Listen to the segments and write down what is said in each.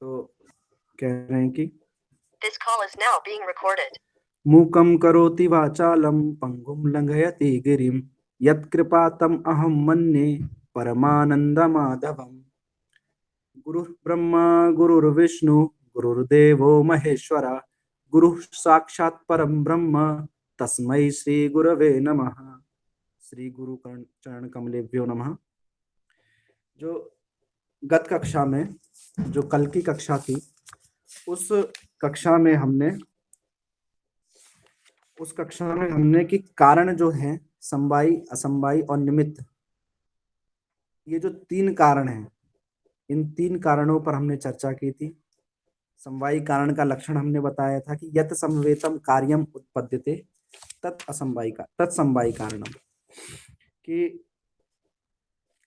तो कह रहे हैं कि This call is now being recorded. मूकं करोति वाचालं पंगुं लंघयति गिरिं यत्कृपातम् अहं मन्ये परमानन्दमाधवम्। गुरुः ब्रह्मा गुरुर्विष्णु गुरुर्देवो महेश्वर गुरुः साक्षात् परं ब्रह्म तस्मै श्री गुरवे नमः। श्री गुरु चरण कमलेभ्यो नमः। जो गत कक्षा में, जो कल की कक्षा थी, उस कक्षा में हमने कि कारण जो है समवायी, असमवायी और निमित्त, ये जो तीन कारण हैं, इन तीन कारणों पर हमने चर्चा की थी। समवायी कारण का लक्षण हमने बताया था कि यत समवेतम कार्यम उत्पद्यते तत्समवायी कारणम, कि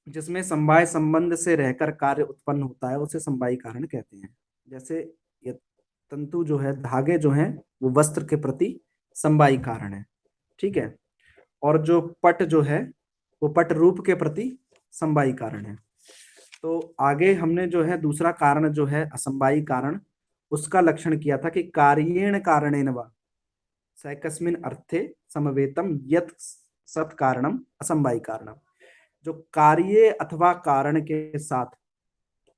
जिसमें समवाय संबंध से रहकर कार्य उत्पन्न होता है उसे समवायी कारण कहते हैं। जैसे ये तंतु जो है, धागे जो हैं, वो वस्त्र के प्रति समवायी कारण है, ठीक है। और जो पट जो है वो पट रूप के प्रति समवायी कारण है। तो आगे हमने जो है दूसरा कारण जो है असमवायी कारण, उसका लक्षण किया था कि कार्येण कारणेन वा सैकस्मिन् अर्थे समवेतम यत् सत् कारणम असमवायी कारणम। जो कार्य अथवा कारण के साथ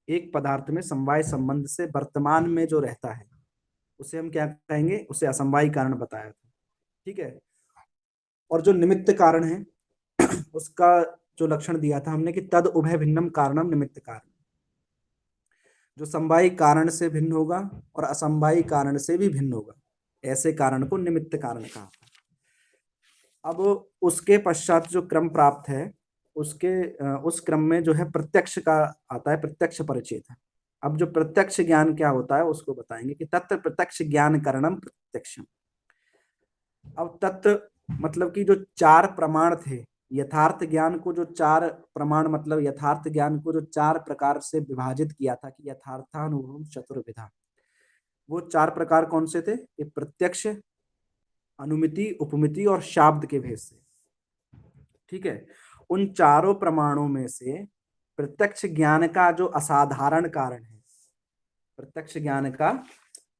एक पदार्थ में समवाय संबंध से वर्तमान में जो रहता है उसे हम क्या कहेंगे, उसे असमवायी कारण बताया था, ठीक है। और जो निमित्त कारण है उसका जो लक्षण दिया था हमने कि तद उभय भिन्नम कारणम निमित्त कारण, जो समवायी कारण से भिन्न होगा और असमवायी कारण से भी भिन्न होगा, ऐसे कारण को निमित्त कारण कहा। अब उसके पश्चात जो क्रम प्राप्त है, उस क्रम में जो है प्रत्यक्ष का आता है, प्रत्यक्ष परिचय था। अब जो प्रत्यक्ष ज्ञान क्या होता है उसको बताएंगे कि तत्र प्रत्यक्ष ज्ञान करणम प्रत्यक्षम। अब तत्र मतलब कि जो चार प्रमाण थे, यथार्थ ज्ञान को जो चार प्रमाण, मतलब यथार्थ ज्ञान को जो चार प्रकार से विभाजित किया था कि यथार्थानुभव चतुर्विधा, वो चार प्रकार कौन से थे? कि प्रत्यक्ष, अनुमिति, उपमिति और शाब्द के भेद से, ठीक है। उन चारों प्रमाणों में से प्रत्यक्ष ज्ञान का जो असाधारण कारण है, प्रत्यक्ष ज्ञान का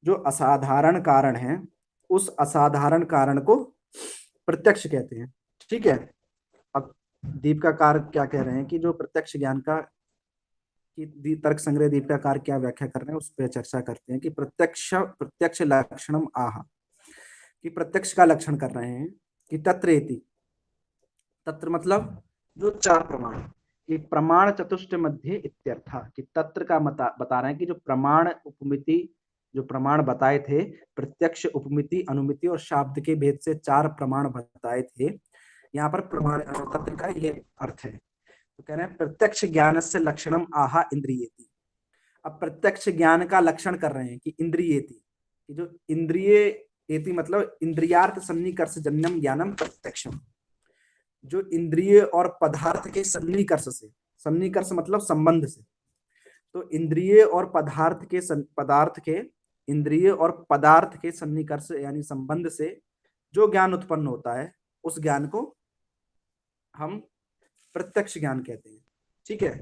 जो असाधारण कारण है, उस असाधारण कारण को प्रत्यक्ष कहते हैं, ठीक है। अब दीपिकाकार क्या कह रहे हैं कि जो प्रत्यक्ष ज्ञान का, कि तर्क संग्रह दीपिकाकार क्या व्याख्या कर रहे हैं उस पर चर्चा करते हैं कि प्रत्यक्ष लक्षणम आह, कि प्रत्यक्ष का लक्षण कर रहे हैं कि तत्रेति, तत्र मतलब जो चार प्रमाण, कि प्रमाण चतुष्ट मध्य इत्यर्थ, कि तत्र का बता रहे हैं कि जो प्रमाण उपमिति, जो प्रमाण बताए थे, प्रत्यक्ष, उपमिति, अनुमिति और शाब्द के भेद से चार प्रमाण बताए थे, यहाँ पर प्रमाण तत्र का ये अर्थ है। तो कह रहे हैं प्रत्यक्ष ज्ञान से लक्षणम आहा इंद्रियेति। अब प्रत्यक्ष ज्ञान का लक्षण कर रहे हैं कि इंद्रियेति, कि जो इंद्रियेति मतलब इंद्रियार्थ सन्निकर्ष जन्यम ज्ञानम प्रत्यक्षम, जो इंद्रिय और पदार्थ के सन्निकर्ष से, सन्निकर्ष मतलब संबंध से, तो इंद्रिय और इंद्रिय और पदार्थ के सन्निकर्ष यानी संबंध से जो ज्ञान उत्पन्न होता है उस ज्ञान को हम प्रत्यक्ष ज्ञान कहते हैं, ठीक है।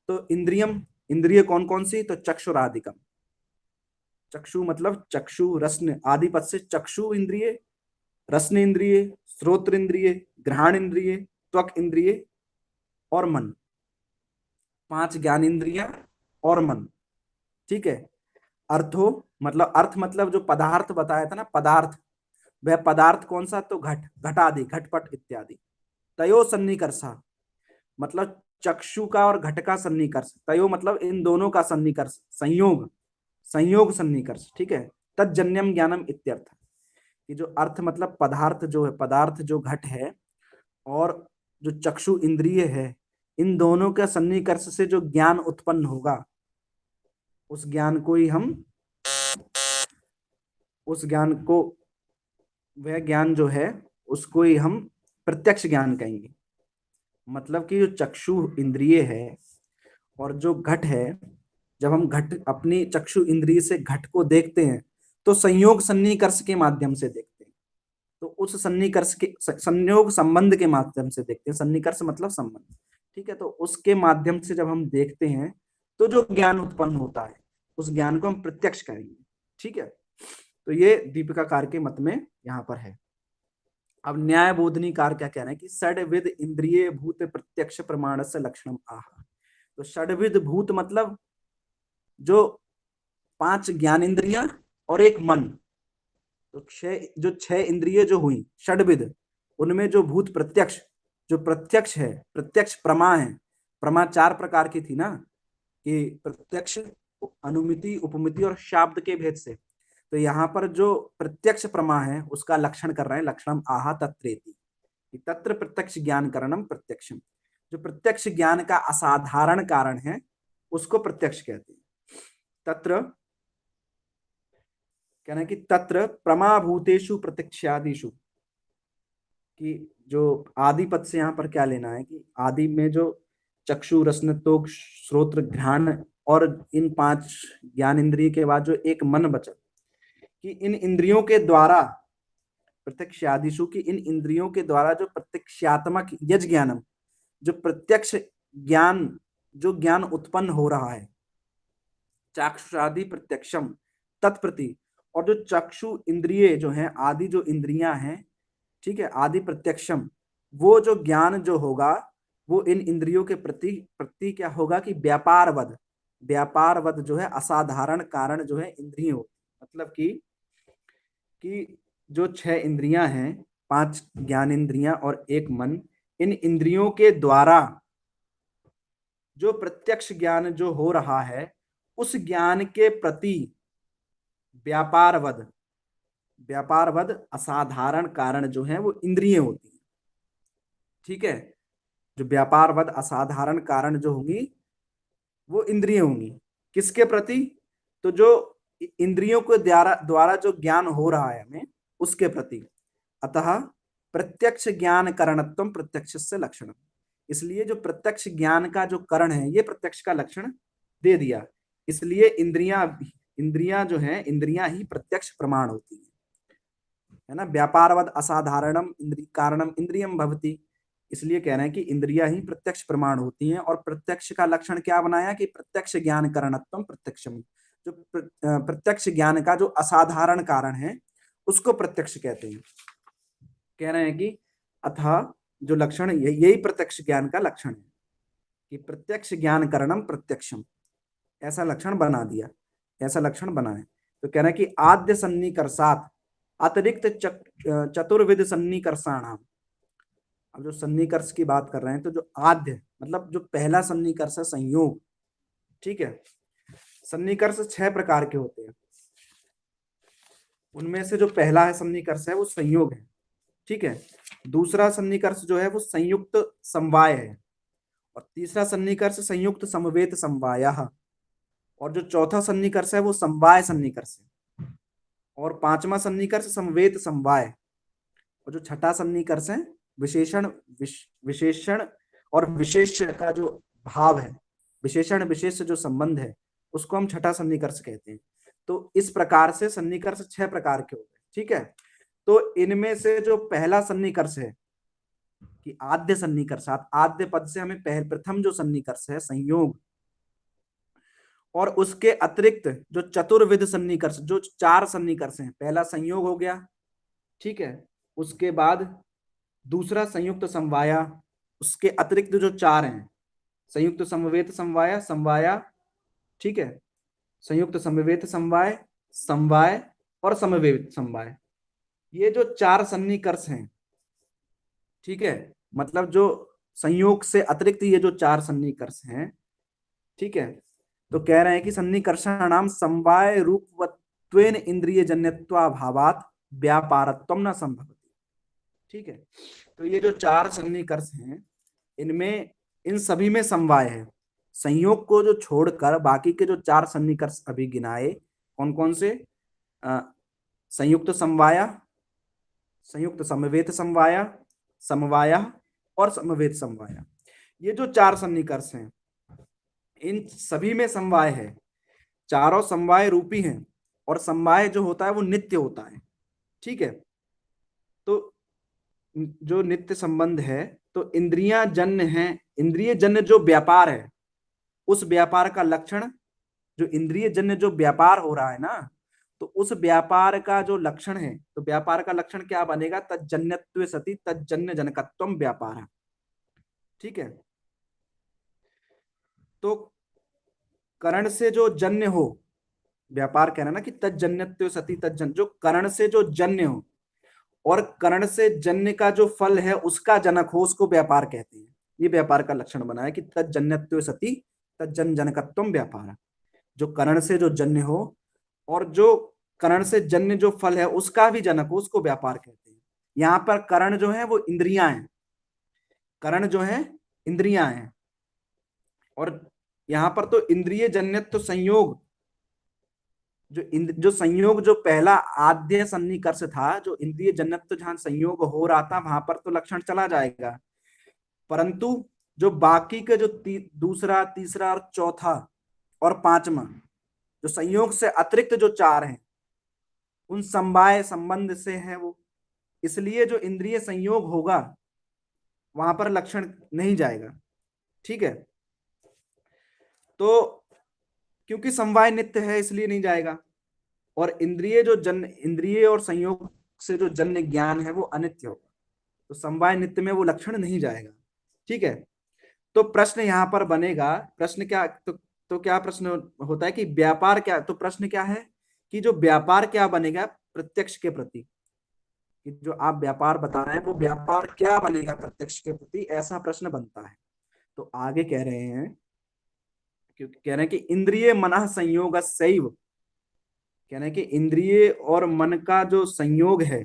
तो इंद्रियम, इंद्रिय कौन कौन सी? तो चक्षुरादिकम, चक्षु मतलब चक्षु रस्न आदि पद से चक्षु इंद्रिय, रस्न इंद्रिय, श्रोत्र इंद्रिय, घ्राण इंद्रिय, त्वक इंद्रिय और मन, पांच ज्ञान इंद्रियां और मन, ठीक है। अर्थो मतलब, अर्थ मतलब जो पदार्थ बताया था ना, पदार्थ, वह पदार्थ कौन सा? तो घट, घटादि, घटपट इत्यादि। तयो सन्निकर्षा मतलब चक्षु का और घट का सन्निकर्ष, तयो मतलब इन दोनों का सन्निकर्ष, संयोग, संयोग सन्निकर्ष, ठीक है। तज्जन्यम ज्ञानम इत्यर्थ, कि जो अर्थ मतलब पदार्थ जो है, पदार्थ जो घट है और जो चक्षु इंद्रिय है, इन दोनों के सन्निकर्ष से जो ज्ञान उत्पन्न होगा उस ज्ञान को ही हम, उस ज्ञान को, वह ज्ञान जो है उसको ही हम प्रत्यक्ष ज्ञान कहेंगे। मतलब कि जो चक्षु इंद्रिय है और जो घट है, जब हम घट अपनी चक्षु इंद्रिय से घट को देखते हैं तो संयोग सन्निकर्ष के माध्यम से देखते हैं, तो उस सन्निकर्ष के, संयोग संबंध के माध्यम से देखते हैं, सन्निकर्ष मतलब संबंध, ठीक है। तो उसके माध्यम से जब हम देखते हैं तो जो ज्ञान उत्पन्न होता है उस ज्ञान को हम प्रत्यक्ष कहेंगे। ठीक है, तो ये दीपिकाकार के मत में यहाँ पर है। अब न्याय बोधनीकार क्या कह रहे हैं कि षड्विध इंद्रिय भूत प्रत्यक्ष प्रमाण से लक्षणम आह। तो षड्विध भूत मतलब जो 5 ज्ञान इंद्रियां और एक मन, तो छह इंद्रिय जो हुई षड्विध, उनमें जो भूत प्रत्यक्ष, जो प्रत्यक्ष है, प्रत्यक्ष प्रमा है। प्रमा 4 प्रकार की थी ना, कि प्रत्यक्ष, अनुमिति, उपमिति और शाब्द के भेद से। तो यहाँ पर जो प्रत्यक्ष प्रमा है उसका लक्षण कर रहे हैं, लक्षणम आहा तत्रेति, तत्र प्रत्यक्ष ज्ञान करणम प्रत्यक्षम। जो प्रत्यक्ष ज्ञान का असाधारण कारण है उसको प्रत्यक्ष कहते हैं। तत्र कहना है कि तत्र प्रमाभूतेषु प्रत्यक्षादिषु, कि जो आदि पद से यहाँ पर क्या लेना है कि आदि में जो चक्षु, रसन, त्वक, श्रोत्र, घ्राण और इन 5 ज्ञान इंद्रिय के बाद जो एक मन बचा, कि इन इंद्रियों के द्वारा प्रत्यक्षादिषु, की इन इंद्रियों के द्वारा जो प्रत्यक्षात्मक यज ज्ञानम, जो प्रत्यक्ष ज्ञान, जो ज्ञान उत्पन्न हो रहा है, चाक्षुषादि प्रत्यक्षम तत्प्रति, और जो चक्षु इंद्रिय जो हैं, आदि जो इंद्रियां हैं, ठीक है, आदि प्रत्यक्षम, वो जो ज्ञान जो होगा वो इन इंद्रियों के प्रति प्रति क्या होगा कि व्यापारवद, व्यापारवद जो है असाधारण कारण जो है इंद्रिय होती, मतलब कि जो 6 इंद्रियां हैं, 5 ज्ञान इंद्रियां और एक मन, इन इंद्रियों के द्वारा जो प्रत्यक्ष ज्ञान जो हो रहा है उस ज्ञान के प्रति व्यापारवद, व्यापारवद असाधारण कारण जो है वो इंद्रिय होती है। ठीक है, जो व्यापारवद असाधारण कारण जो होंगी वो इंद्रिय होंगी, किसके प्रति? तो जो इंद्रियों के द्वारा जो ज्ञान हो रहा है हमें उसके प्रति। अतः प्रत्यक्ष ज्ञान करणत्वम प्रत्यक्ष से लक्षण, इसलिए जो प्रत्यक्ष ज्ञान का जो करण है ये प्रत्यक्ष का लक्षण दे दिया, इसलिए इंद्रियां जो है, इंद्रियां ही प्रत्यक्ष प्रमाण होती है ना। व्यापारवद असाधारणम कारणम इंद्रियम भवति, इसलिए कह रहे हैं कि इंद्रियां ही प्रत्यक्ष प्रमाण होती हैं। और प्रत्यक्ष का लक्षण क्या बनाया कि प्रत्यक्ष ज्ञान करणत्वम प्रत्यक्षम, जो प्रत्यक्ष ज्ञान का जो असाधारण कारण है उसको प्रत्यक्ष कहते हैं। कह रहे हैं कि अतः जो लक्षण यही प्रत्यक्ष ज्ञान का लक्षण है कि प्रत्यक्ष ज्ञान करणम प्रत्यक्षम, ऐसा लक्षण बना दिया, ऐसा लक्षण बनाए। तो कह रहे हैं कि आद्य सन्निकर्षात अतिरिक्त चतुर्विध सन्निकर्षाणाम। अब जो सन्निकर्ष की बात कर रहे हैं तो जो आद्य मतलब जो पहला सन्निकर्ष है संयोग, ठीक है, सन्निकर्ष 6 प्रकार के होते हैं, उनमें से जो पहला है सन्निकर्ष है वो संयोग है। ठीक है, दूसरा सन्निकर्ष जो है वो संयुक्त समवाय है, और तीसरा सन्निकर्ष संयुक्त समवेत समवायः, और जो चौथा सन्निकर्ष है वो समवाय सन्निकर्ष है, और 5वां सन्निकर्ष समवेत समवाय, और जो छठा सन्निकर्ष है विशेषण और विशेष का जो भाव है, विशेषण विशेष जो संबंध है उसको हम छठा सन्निकर्ष कहते हैं। तो इस प्रकार से सन्निकर्ष 6 प्रकार के होते हैं। ठीक है, तो इनमें से जो पहला सन्निकर्ष है कि आद्य सन्निकर्षात, आद्य पद से हमें प्रथम जो सन्निकर्ष है संयोग, और उसके अतिरिक्त जो चतुर्विध सन्निकर्ष, जो 4 सन्निकर्ष हैं, पहला संयोग हो गया, ठीक है, उसके बाद दूसरा संयुक्त समवाया, उसके अतिरिक्त जो 4 हैं संयुक्त समवेत समवाया, समवाया, ठीक है, संयुक्त समवेत समवाय, समवाय और समवेत समवाय, ये जो 4 सन्निकर्ष हैं, ठीक है, मतलब जो संयोग से अतिरिक्त ये जो 4 सन्निकर्ष हैं, ठीक है, तो कह रहे हैं कि सन्निकर्षाणाम समवाय रूपत्वेन इंद्रिय जन्यत्वाभावात् व्यापारत्वम न संभवति। ठीक है, तो ये जो 4 सन्निकर्ष हैं इनमें, इन सभी में समवाय है, संयोग को जो छोड़कर बाकी के जो 4 सन्निकर्ष अभी गिनाए, कौन कौन से? संयुक्त समवाया, संयुक्त समवेत समवाया, समवाया और समवेत समवाया, ये जो 4 सन्निकर्ष हैं इन सभी में समवाय है, चारों समवाय रूपी हैं, और समवाय जो होता है वो नित्य होता है। ठीक है, तो जो नित्य संबंध है, तो इंद्रियां जन्य है, इंद्रिय जन्य जो व्यापार है उस व्यापार का लक्षण जो इंद्रिय जन्य जो व्यापार हो रहा है ना, तो उस व्यापार का जो लक्षण है, तो व्यापार का लक्षण क्या बनेगा? तज्जन्यत्वे सति तज्जन्य जनकत्वम व्यापार। ठीक है। तो करण से जो जन्य हो, व्यापार कह रहा है ना कि तज्जन्यत्वे सति तज्जन, जो करण से जो जन्य हो और करण से जन्य का जो फल है उसका जनक हो, उसको व्यापार कहते हैं। ये व्यापार का लक्षण बना है कि तज्जन्यत्वे सति तज्जन जनकत्वम व्यापार। जो करण से जो जन्य हो और जो करण से जन्य जो फल है उसका भी जनक हो, उसको व्यापार कहते हैं। यहाँ पर करण जो है वो इंद्रियां हैं, करण जो है इंद्रियां हैं। और यहाँ पर तो इंद्रिय जन्यत्व संयोग, जो संयोग जो पहला आद्य सन्निकर्ष था, जो इंद्रिय जन्यत्व जहां संयोग हो रहा था वहां पर तो लक्षण चला जाएगा, परंतु जो बाकी के जो दूसरा तीसरा और चौथा और पांचवा, जो संयोग से अतिरिक्त जो चार हैं, उन समवाय संबंध से है वो, इसलिए जो इंद्रिय संयोग होगा वहां पर लक्षण नहीं जाएगा। ठीक है। तो क्योंकि समवाय नित्य है इसलिए नहीं जाएगा, और इंद्रिय और संयोग से जो जन्य ज्ञान है वो अनित्य होगा, तो समवाय नित्य में वो लक्षण नहीं जाएगा। ठीक है। तो प्रश्न यहां पर बनेगा, प्रश्न क्या तो क्या प्रश्न होता है कि व्यापार क्या, तो प्रश्न क्या है कि जो व्यापार क्या बनेगा प्रत्यक्ष के प्रति, कि जो आप व्यापार बता रहे हैं वो व्यापार क्या बनेगा प्रत्यक्ष के प्रति, ऐसा प्रश्न बनता है। तो आगे कह रहे हैं, क्योंकि कह रहे हैं कि इंद्रिय मनः संयोग सैव, कह रहे हैं कि इंद्रिय और मन का जो संयोग है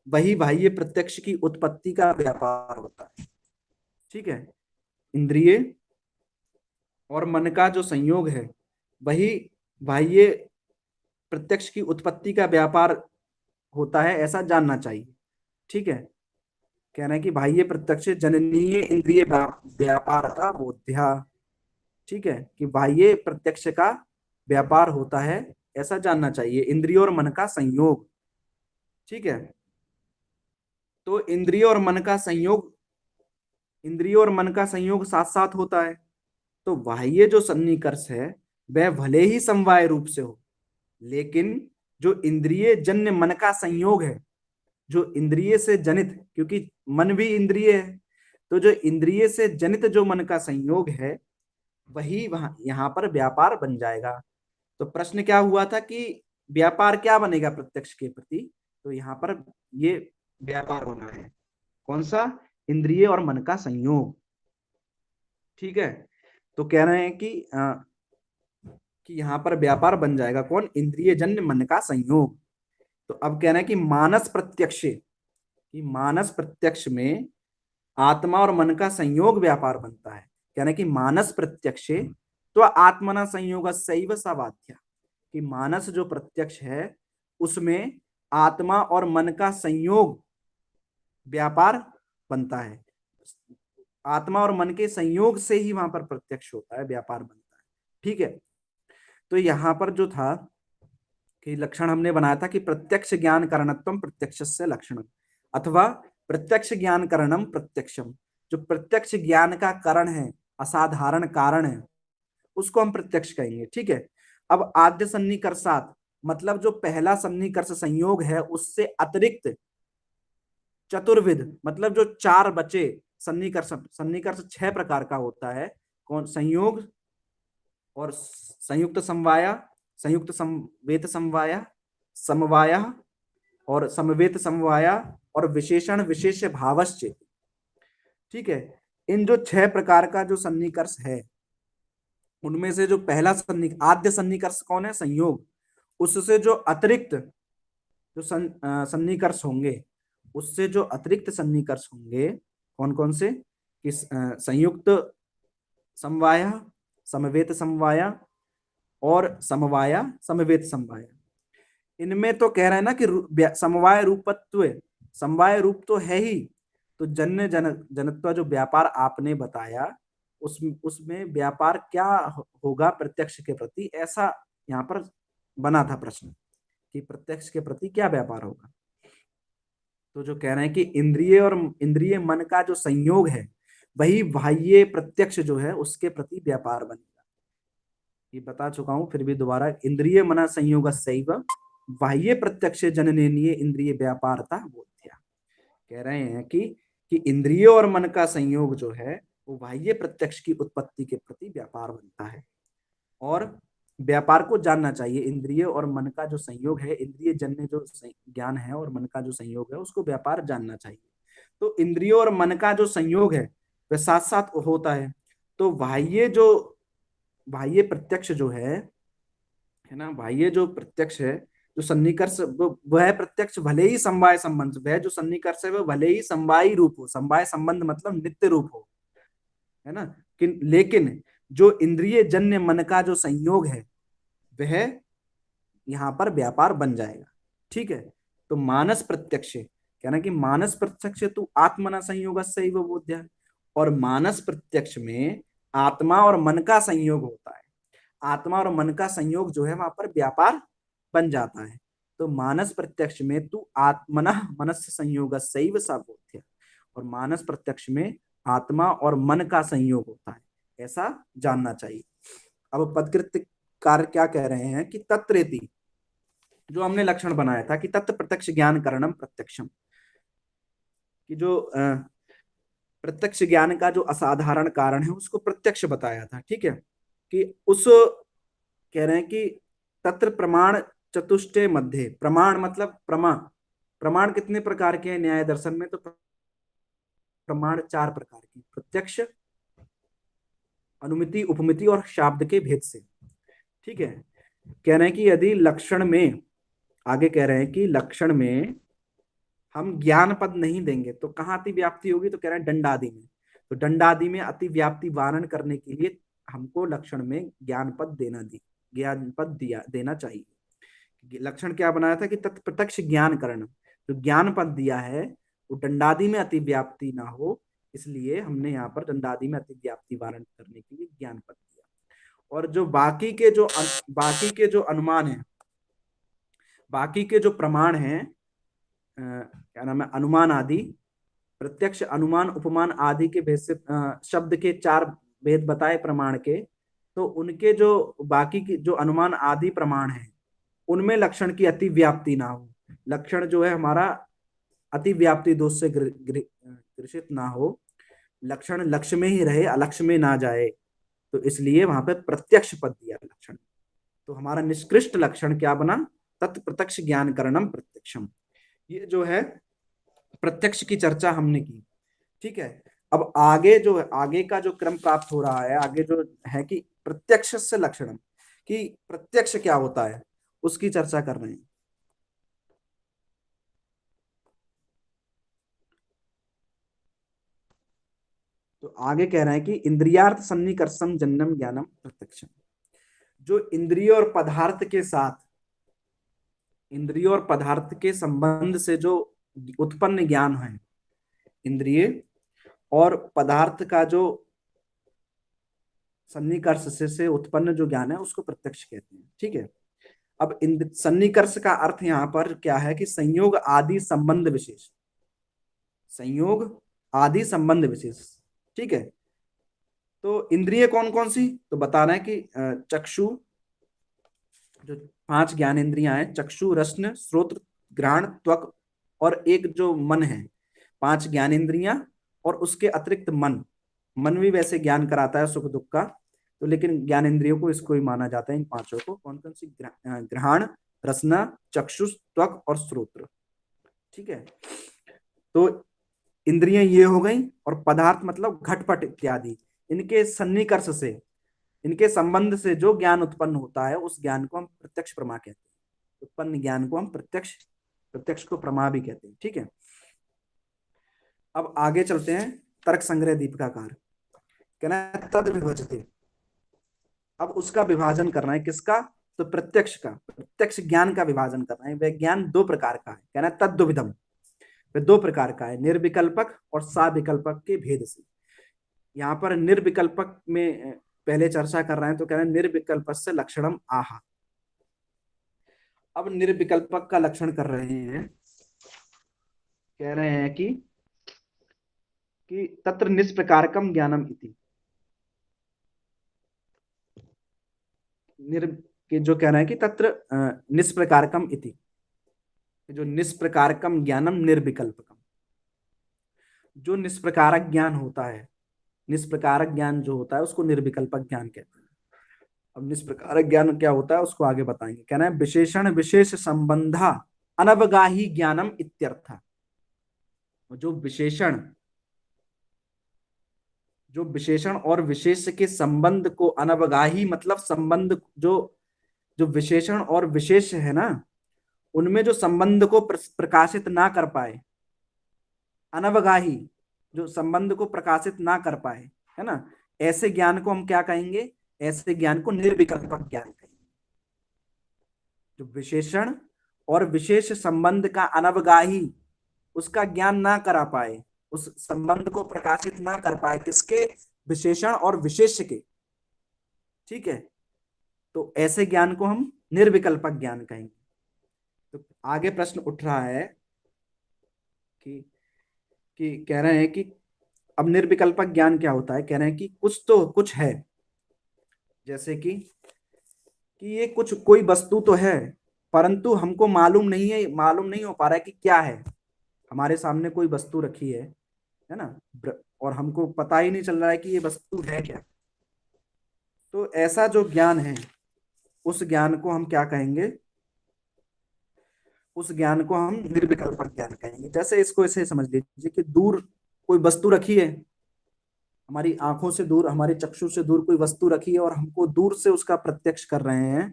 वही बाह्य प्रत्यक्ष की उत्पत्ति का व्यापार होता है। ठीक है। इंद्रिय और मन का जो संयोग है वही बाह्य प्रत्यक्ष की उत्पत्ति का व्यापार होता है, ऐसा जानना चाहिए। ठीक है। कह रहे हैं कि बाह्य प्रत्यक्ष जननीय इंद्रिय व्यापार का बोध्या। ठीक है, कि बाह्य प्रत्यक्ष का व्यापार होता है, ऐसा जानना चाहिए, इंद्रिय और मन का संयोग। ठीक है। तो इंद्रिय और मन का संयोग, इंद्रिय और मन का संयोग साथ साथ होता है, तो बाह्य जो सन्निकर्ष है वह भले ही समवाय रूप से हो, लेकिन जो इंद्रिय जन्य मन का संयोग है, जो इंद्रिय से जनित, क्योंकि मन भी इंद्रिय है, तो जो इंद्रिय से जनित जो मन का संयोग है वही वहां यहां पर व्यापार बन जाएगा। तो प्रश्न क्या हुआ था कि व्यापार क्या बनेगा प्रत्यक्ष के प्रति, तो यहाँ पर ये व्यापार होना है, कौन सा? इंद्रिय और मन का संयोग। ठीक है। तो कह रहे हैं कि यहाँ पर व्यापार बन जाएगा कौन? इंद्रिय जन्य मन का संयोग। तो अब कह रहे हैं कि मानस प्रत्यक्ष, कि मानस प्रत्यक्ष में आत्मा और मन का संयोग व्यापार बनता है। कह रहे हैं कि मानस प्रत्यक्ष तो आत्मना संयोग सैव सवाध्या, कि मानस जो प्रत्यक्ष है उसमें आत्मा और मन का संयोग व्यापार बनता है, आत्मा और मन के संयोग से ही वहां पर प्रत्यक्ष होता है, व्यापार बनता है। ठीक है। तो यहां पर जो था कि लक्षण हमने बनाया था कि प्रत्यक्ष ज्ञान कारणत्वम प्रत्यक्ष से लक्षण, अथवा प्रत्यक्ष ज्ञान कारणम प्रत्यक्षम, जो प्रत्यक्ष ज्ञान का कारण है, असाधारण कारण है, उसको हम प्रत्यक्ष कहेंगे। ठीक है। अब आद्य सन्निकर्षात, मतलब जो पहला सन्निकर्ष संयोग है उससे अतिरिक्त चतुर्विध, मतलब जो चार बचे सन्निकर्ष, सन्निकर्ष 6 प्रकार का होता है, कौन? संयोग और संयुक्त समवाया, संयुक्त समवेत समवाया, समवाया और समवेत समवाया, और विशेषण विशेष भावश्च। ठीक है। इन जो 6 प्रकार का जो सन्निकर्ष है उनमें से जो पहला आद्य सन्निकर्ष कौन है? संयोग। उससे जो अतिरिक्त जो सन्निकर्ष होंगे, उससे जो अतिरिक्त सन्निकर्ष होंगे कौन कौन से? कि संयुक्त समवाया, समवेत समवाया और समवाया समवेत समवाया। इनमें तो कह रहे हैं ना कि समवाय रूपत्व, समवाय रूप तो है ही, तो जन्य जनत्व जो व्यापार आपने बताया उसमें व्यापार क्या होगा प्रत्यक्ष के प्रति, ऐसा यहाँ पर बना था प्रश्न कि प्रत्यक्ष के प्रति क्या व्यापार होगा। तो जो कह रहे हैं कि इंद्रिय और इंद्रिय मन का जो संयोग है वही बाह्य प्रत्यक्ष जो है उसके प्रति व्यापार बनेगा। ये बता चुका हूं, फिर भी दोबारा, इंद्रिय मन संयोगस्यैव बाह्य प्रत्यक्ष जननेनीय इंद्रिय व्यापारता बोध्या। कह रहे हैं कि इंद्रिय और मन का संयोग जो है वो बाह्य प्रत्यक्ष की उत्पत्ति के प्रति व्यापार बनता है, और व्यापार को जानना चाहिए। इंद्रिय और मन का जो संयोग है, इंद्रिय जन्य जो ज्ञान है और मन का जो संयोग है, उसको व्यापार जानना चाहिए। तो इंद्रियों और मन का जो संयोग है वह साथ साथ होता है। तो बाह्य प्रत्यक्ष जो है ना, बाह्य जो प्रत्यक्ष है, जो सन्निकर्ष, वह प्रत्यक्ष भले ही समवाय संबंध, वह जो सन्निकर्ष है वह भले ही समवायी रूप हो, समवाय संबंध मतलब नित्य रूप हो, है ना, लेकिन जो इंद्रिय जन्य मन का जो संयोग है वह यहाँ पर व्यापार बन जाएगा। ठीक है। तो मानस प्रत्यक्ष, कहना कि मानस प्रत्यक्ष तू आत्मना संयोग से बोध्य, और मानस प्रत्यक्ष में आत्मा और मन का संयोग होता है। आत्मा और मन का संयोग जो है वहां पर व्यापार बन जाता है। तो मानस प्रत्यक्ष में तू आत्मना मनस संयोग सैव सा बोध्य, और मानस प्रत्यक्ष में आत्मा और मन का संयोग होता है, ऐसा जानना चाहिए। अब पदकृत कार्य क्या कह रहे हैं कि तत्रेति, जो हमने लक्षण बनाया था कि तत्व प्रत्यक्ष ज्ञान करणम प्रत्यक्षम, कि जो प्रत्यक्ष ज्ञान का जो असाधारण कारण है उसको प्रत्यक्ष बताया था। ठीक है। कि उस, कह रहे हैं कि तत्र प्रमाण चतुष्टय मध्य, प्रमाण मतलब प्रमाण कितने प्रकार के हैं न्याय दर्शन में, तो प्रमाण 4 प्रकार के, प्रत्यक्ष, अनुमिति, उपमिति और शाब्द के भेद से। ठीक है। कह रहे हैं कि यदि लक्षण में, आगे कह रहे हैं कि लक्षण में हम ज्ञान पद नहीं देंगे तो कहाँ अति व्याप्ति होगी, तो कह रहे हैं दंडादि में। तो दंडादि में अति व्याप्ति वारण करने के लिए हमको लक्षण में ज्ञान पद देना चाहिए। लक्षण क्या बनाया था कि तत्प्रत्यक्ष ज्ञान करण, जो ज्ञान पद दिया है वो दंडादि में अति व्याप्ति ना हो, इसलिए हमने यहाँ पर दंडादि में अति व्याप्ति वारण करने के लिए ज्ञान पद दिया। और जो बाकी के जो अनुमान है, बाकी के जो प्रमाण हैं, क्या नाम है, अनुमान आदि, प्रत्यक्ष, अनुमान, उपमान आदि के भेद से, शब्द के 4 भेद बताए प्रमाण के, तो उनके जो बाकी की जो अनुमान आदि प्रमाण हैं उनमें लक्षण की अति व्याप्ति ना हो, लक्षण जो है हमारा अति व्याप्ति दोष से ग्रसित ना हो, लक्षण लक्ष्य में ही रहे, अलक्ष्य में ना जाए, तो इसलिए वहां पे प्रत्यक्ष पद दिया लक्षण। तो हमारा निष्कृष्ट लक्षण क्या बना, तत्प्रत्यक्ष ज्ञान करणम प्रत्यक्षम। ये जो है प्रत्यक्ष की चर्चा हमने की। ठीक है। अब आगे जो है, आगे का जो क्रम प्राप्त हो रहा है, आगे जो है कि प्रत्यक्ष से लक्षणम, कि प्रत्यक्ष क्या होता है उसकी चर्चा कर रहे हैं। तो आगे कह रहे हैं कि इंद्रियार्थ सन्निकर्षम जन्नम ज्ञानम प्रत्यक्षम, जो इंद्रिय और पदार्थ के साथ, इंद्रिय और पदार्थ के संबंध से जो उत्पन्न ज्ञान है, इंद्रिय और पदार्थ का जो सन्निकर्ष से उत्पन्न जो ज्ञान है उसको प्रत्यक्ष कहते हैं। ठीक है। अब सन्निकर्ष का अर्थ यहाँ पर क्या है कि संयोग आदि संबंध विशेष, संयोग आदि संबंध विशेष। ठीक है। तो इंद्रिय कौन कौन सी, तो बता रहे हैं कि चक्षु, जो 5 ज्ञान इंद्रियां हैं, चक्षु, रसन, श्रोत्र, घ्राण, त्वक, और एक जो मन है, 5 ज्ञान इंद्रियां, और उसके अतिरिक्त मन, मन भी वैसे ज्ञान कराता है सुख दुख का, तो लेकिन ज्ञान इंद्रियों को इसको ही माना जाता है, इन 5 को। कौन कौन सी, घ्राण, रसना, चक्षु, त्वक और श्रोत्र। ठीक है। तो इंद्रियां ये हो गई, और पदार्थ मतलब घटपट इत्यादि, इनके सन्निकर्ष से, इनके संबंध से जो ज्ञान उत्पन्न होता है उस ज्ञान को हम प्रत्यक्ष प्रमा कहते हैं। उत्पन्न ज्ञान को हम प्रत्यक्ष को प्रमा भी कहते हैं। ठीक है। अब आगे चलते हैं, तर्क संग्रह दीपिकाकार, कहना है तद विभजते, अब उसका विभाजन करना है, किसका, तो प्रत्यक्ष का, प्रत्यक्ष ज्ञान का विभाजन करना है। वह ज्ञान 2 प्रकार का है, कहना है तद्विधम, वह 2 प्रकार का है, निर्विकल्पक और साविकल्पक के भेद से। यहाँ पर निर्विकल्पक में पहले चर्चा कर रहे हैं, तो कह रहे हैं निर्विकल्प से लक्षणम आहा। अब निर्विकल्पक का लक्षण कर रहे हैं, कह रहे हैं कि तत्र निष्प्रकारकम ज्ञानम इति, निर के जो कह रहे हैं कि तत्र निष्प्रकारकम इति, जो निष्प्रकारकम ज्ञानम निर्विकल्पकम, जो निष्प्रकारक ज्ञान होता है, निष्प्रकारक ज्ञान जो होता है उसको निर्विकल्पक ज्ञान कहते हैं। अब निष्प्रकारक ज्ञान क्या होता है उसको आगे बताएंगे। कहना है विशेषण विशेष संबंधा अनवगाही ज्ञानम इत्यर्थ। जो विशेषण, जो विशेषण और विशेष के संबंध को, अनवगाही मतलब संबंध, जो जो विशेषण और विशेष है ना, उनमें जो संबंध को प्रकाशित ना कर पाए, अनवगाही, जो संबंध को प्रकाशित ना कर पाए, है ना, ऐसे ज्ञान को हम क्या कहेंगे? ऐसे ज्ञान को निर्विकल्पक ज्ञान कहेंगे। जो विशेषण और विशेष संबंध का अनवगाही, उसका ज्ञान ना करा पाए, उस संबंध को प्रकाशित ना कर पाए, किसके? विशेषण और विशेष के। ठीक है, तो ऐसे ज्ञान को हम निर्विकल्पक ज्ञान कहेंगे। तो आगे प्रश्न उठ रहा है कि कह रहे हैं कि अब निर्विकल्पक ज्ञान क्या होता है? कह रहे हैं कि कुछ तो कुछ है, जैसे कि ये कुछ कोई वस्तु तो है, परंतु हमको मालूम नहीं है, मालूम नहीं हो पा रहा है कि क्या है। हमारे सामने कोई वस्तु रखी है ना, और हमको पता ही नहीं चल रहा है कि ये वस्तु है क्या। तो ऐसा जो ज्ञान है, उस ज्ञान को हम क्या कहेंगे? उस ज्ञान को हम निर्विकल्पक ज्ञान कहेंगे। जैसे इसको ऐसे समझ लीजिए कि दूर कोई वस्तु रखी है, हमारी आंखों से दूर, हमारे चक्षु से दूर कोई वस्तु रखी है, और हमको दूर से उसका प्रत्यक्ष कर रहे हैं,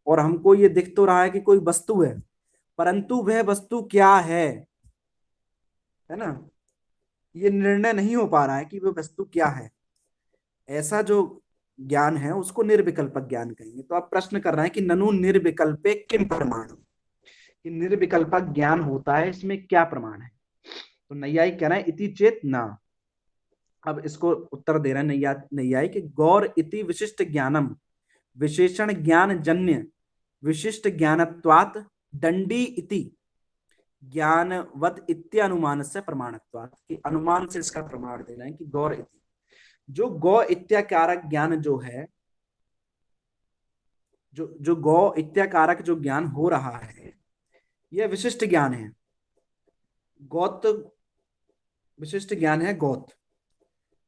और हमको ये दिख तो रहा है कि कोई वस्तु है, परंतु वह वस्तु क्या है ना, ये निर्णय नहीं हो पा रहा है कि वह वस्तु क्या है। ऐसा जो ज्ञान है उसको निर्विकल्पक ज्ञान कहेंगे। तो आप प्रश्न कर रहे हैं कि ननु निर्विकल्पे किम प्रमाण, कि निर्विकल्पक ज्ञान होता है, इसमें क्या प्रमाण है? तो नैयायिक कह रहे हैं इति चेत ना। अब इसको उत्तर दे रहे हैं नैयायिक कि गौर इति विशिष्ट ज्ञानम विशेषण ज्ञान जन्य विशिष्ट ज्ञानत्वात् दंडी इति ज्ञानवत इत्यानुमान से प्रमाणत्वात्, कि अनुमान से इसका प्रमाण दे रहे हैं कि गौर इति, जो गौ इत्याकारक ज्ञान जो है, जो गौ इत्याकारक जो ज्ञान हो रहा है, यह विशिष्ट ज्ञान है। गौत विशिष्ट ज्ञान है, गौत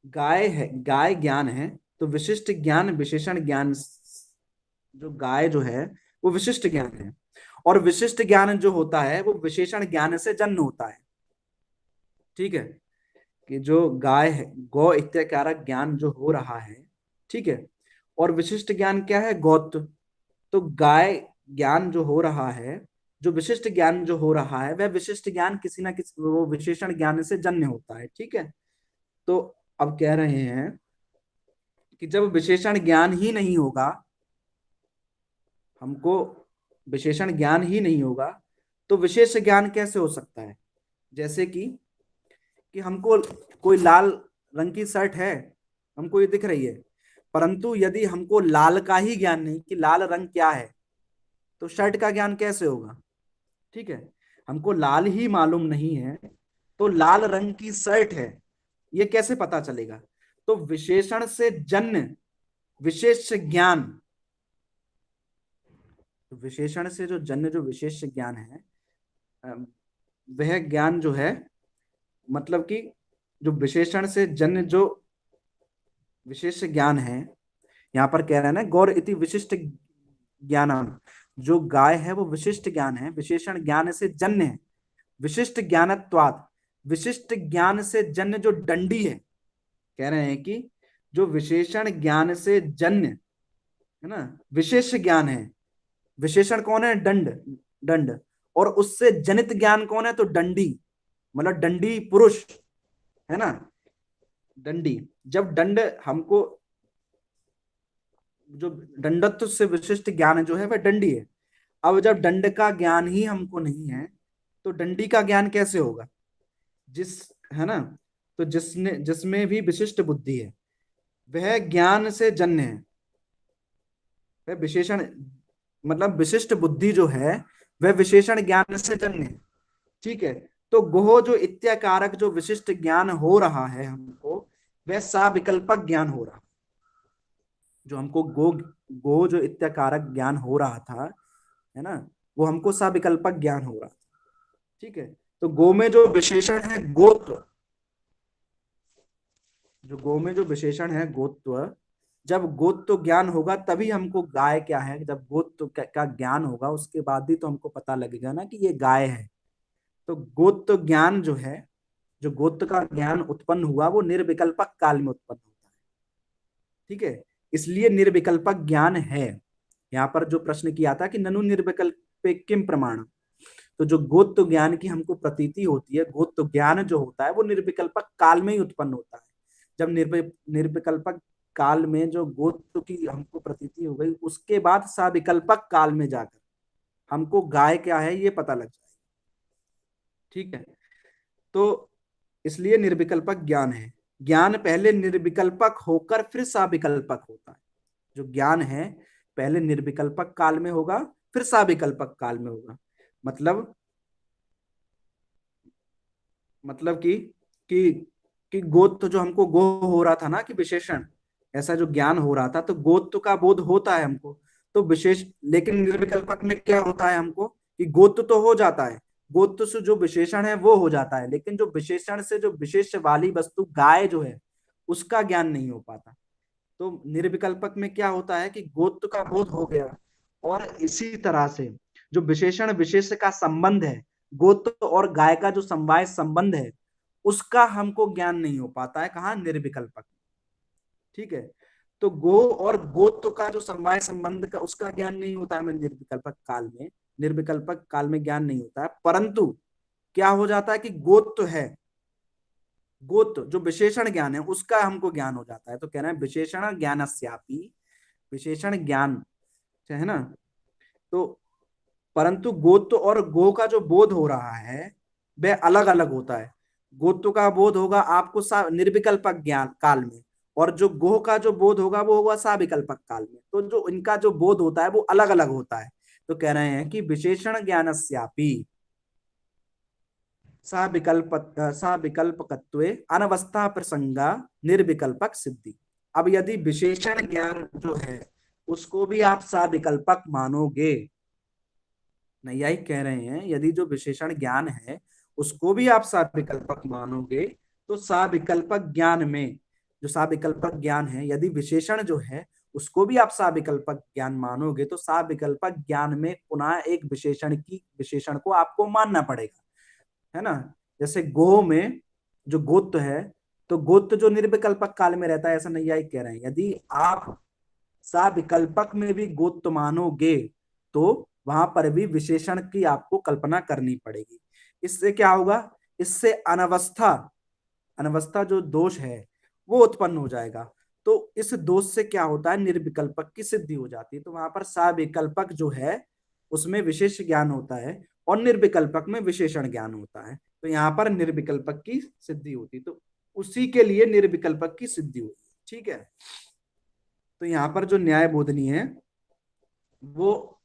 गाय है, गाय ज्ञान है, तो विशिष्ट ज्ञान विशेषण ज्ञान, जो गाय जो है वो विशिष्ट ज्ञान है, और विशिष्ट ज्ञान जो होता है वो विशेषण ज्ञान से जन्म होता है। ठीक है, कि जो गाय है, गौ इत्याकारक ज्ञान जो हो रहा है, ठीक है, और विशिष्ट ज्ञान क्या है? गौत। तो गाय ज्ञान जो हो रहा है, जो विशिष्ट ज्ञान जो हो रहा है, वह विशिष्ट ज्ञान किसी ना किसी वो विशेषण ज्ञान से जन्य होता है। ठीक है, तो अब कह रहे हैं कि जब विशेषण ज्ञान ही नहीं होगा, हमको विशेषण ज्ञान ही नहीं होगा, तो विशेष ज्ञान कैसे हो सकता है? जैसे कि हमको कोई लाल रंग की शर्ट है, हमको ये दिख रही है, परंतु यदि हमको लाल का ही ज्ञान नहीं कि लाल रंग क्या है, तो शर्ट का ज्ञान कैसे होगा? ठीक है, हमको लाल ही मालूम नहीं है, तो लाल रंग की शर्ट है ये कैसे पता चलेगा? तो विशेषण से जन्य विशेष ज्ञान, तो विशेषण से जो जन्य जो विशेष ज्ञान है, वह ज्ञान जो है, मतलब कि जो विशेषण से जन्य जो विशेष ज्ञान है, यहां पर कह रहे हैं ना गौर इति विशिष्ट ज्ञानम, जो गाय है वो विशिष्ट ज्ञान है, विशेषण ज्ञान से जन्य है, विशिष्ट ज्ञानत्वात्, विशिष्ट ज्ञान से जन्य जो दंडी है, कह रहे हैं कि जो विशेषण ज्ञान से जन्य है ना विशेष ज्ञान है, विशेषण कौन है? दंड, दंड, और उससे जनित ज्ञान कौन है? तो दंडी, मतलब दंडी पुरुष है ना, दंडी। जब दंड हमको, जो दंडत्व से विशिष्ट ज्ञान जो है वह दंडी है। अब जब दंड का ज्ञान ही हमको नहीं है, तो दंडी का ज्ञान कैसे होगा? जिस, है ना, तो जिसमें भी विशिष्ट बुद्धि है, वह ज्ञान से जन्य है, वह विशेषण, मतलब विशिष्ट बुद्धि जो है वह विशेषण ज्ञान से जन्य है। ठीक है, तो गोह जो इत्याकारक जो विशिष्ट ज्ञान हो रहा है हमको, वह साविकल्पक ज्ञान हो रहा है। जो हमको गो गो जो इत्याकारक ज्ञान हो रहा था, है ना, वो हमको सविकल्पक ज्ञान हो रहा था। ठीक है, तो गो में जो विशेषण है गोत्व, जो गो में जो विशेषण है गोत्व, जब गोत्व ज्ञान होगा तभी हमको गाय क्या है, जब गोत्व का ज्ञान होगा उसके बाद ही तो हमको पता लगेगा ना कि ये गाय है। तो गोत्व ज्ञान जो है, जो गोत्व का ज्ञान उत्पन्न हुआ वो निर्विकल्पक काल में उत्पन्न होता है। ठीक है, इसलिए निर्विकल्पक ज्ञान है। यहाँ पर जो प्रश्न किया था कि ननु निर्विकल्पे किम प्रमाण, तो जो गोत्व ज्ञान की हमको प्रतीति होती है, गोत्व ज्ञान जो होता है वो निर्विकल्पक काल में ही उत्पन्न होता है। जब निर्विकल्पक काल में जो गोत्व की हमको प्रतीति हो गई, उसके बाद सविकल्पक काल में जाकर हमको गाय क्या है ये पता लग जाए। ठीक है, तो इसलिए निर्विकल्पक ज्ञान है। ज्ञान पहले निर्विकल्पक होकर फिर सविकल्पक होता है। जो ज्ञान है पहले निर्विकल्पक काल में होगा फिर सविकल्पक काल में होगा। मतलब मतलब कि कि गोत्व जो हमको गो हो रहा था ना, कि विशेषण ऐसा जो ज्ञान हो रहा था, तो गोत्व का बोध होता है हमको, तो विशेष, लेकिन निर्विकल्पक में क्या होता है हमको कि गोत्व तो हो जाता है, गोत्व से जो विशेषण है वो हो जाता है, लेकिन जो विशेषण से जो विशेष वाली वस्तु गाय जो है उसका ज्ञान नहीं हो पाता। तो निर्विकल्पक में क्या होता है कि गोत्व का बोध हो गया, और इसी तरह से जो विशेषण विशेष का संबंध है, गोत्व और गाय का जो समवाय संबंध है, उसका हमको ज्ञान नहीं हो पाता है, कहाँ, निर्विकल्पक। ठीक है, तो गो और गोत्व का जो समवाय संबंध का उसका ज्ञान नहीं होता है हमें निर्विकल्पक काल में, निर्विकल्पक काल में ज्ञान नहीं होता है। परंतु क्या हो जाता है कि गोत्व है, गोत्व जो विशेषण ज्ञान है उसका हमको ज्ञान हो जाता है। तो कह रहे हैं विशेषण ज्ञानस्यापि, विशेषण ज्ञान है ना, तो परंतु गोत्व और गो का जो बोध हो रहा है वह अलग अलग होता है। गोत्व का बोध होगा आपको निर्विकल्पक ज्ञान काल में, और जो गो का जो बोध होगा वो होगा सविकल्पक काल में। तो जो इनका जो बोध होता है वो अलग अलग होता है। तो कह रहे हैं कि विशेषण ज्ञानस्यापि सविकल्पकत्वे अनवस्था प्रसंगा निर्विकल्पक सिद्धि। अब यदि विशेषण ज्ञान जो है उसको भी आप सविकल्पक मानोगे, नैयायिक कह रहे हैं यदि जो विशेषण ज्ञान है उसको भी आप सविकल्पक मानोगे, तो सविकल्पक ज्ञान में, जो सविकल्पक ज्ञान है यदि विशेषण जो है उसको भी आप सविकल्पक ज्ञान मानोगे, तो सविकल्पक ज्ञान में पुनः एक विशेषण को आपको मानना पड़ेगा, है ना। जैसे गो में जो गोत्व है, तो गोत्व जो निर्विकल्पक काल में रहता है ऐसा नैयायिक कह रहे हैं। यदि आप सविकल्पक में भी गोत्व मानोगे तो वहां पर भी विशेषण की आपको कल्पना करनी पड़ेगी। इससे क्या होगा, इससे अनवस्था, अनवस्था जो दोष है वो उत्पन्न हो जाएगा। तो इस दोष से क्या होता है, निर्विकल्पक की सिद्धि हो जाती है। तो वहां पर सविकल्पक जो है उसमें विशेष ज्ञान होता है और निर्विकल्पक में विशेषण ज्ञान होता है। तो यहाँ पर निर्विकल्पक की सिद्धि होती है, तो उसी के लिए निर्विकल्पक की सिद्धि होती है। ठीक है, तो यहाँ पर जो न्याय बोधनी है वो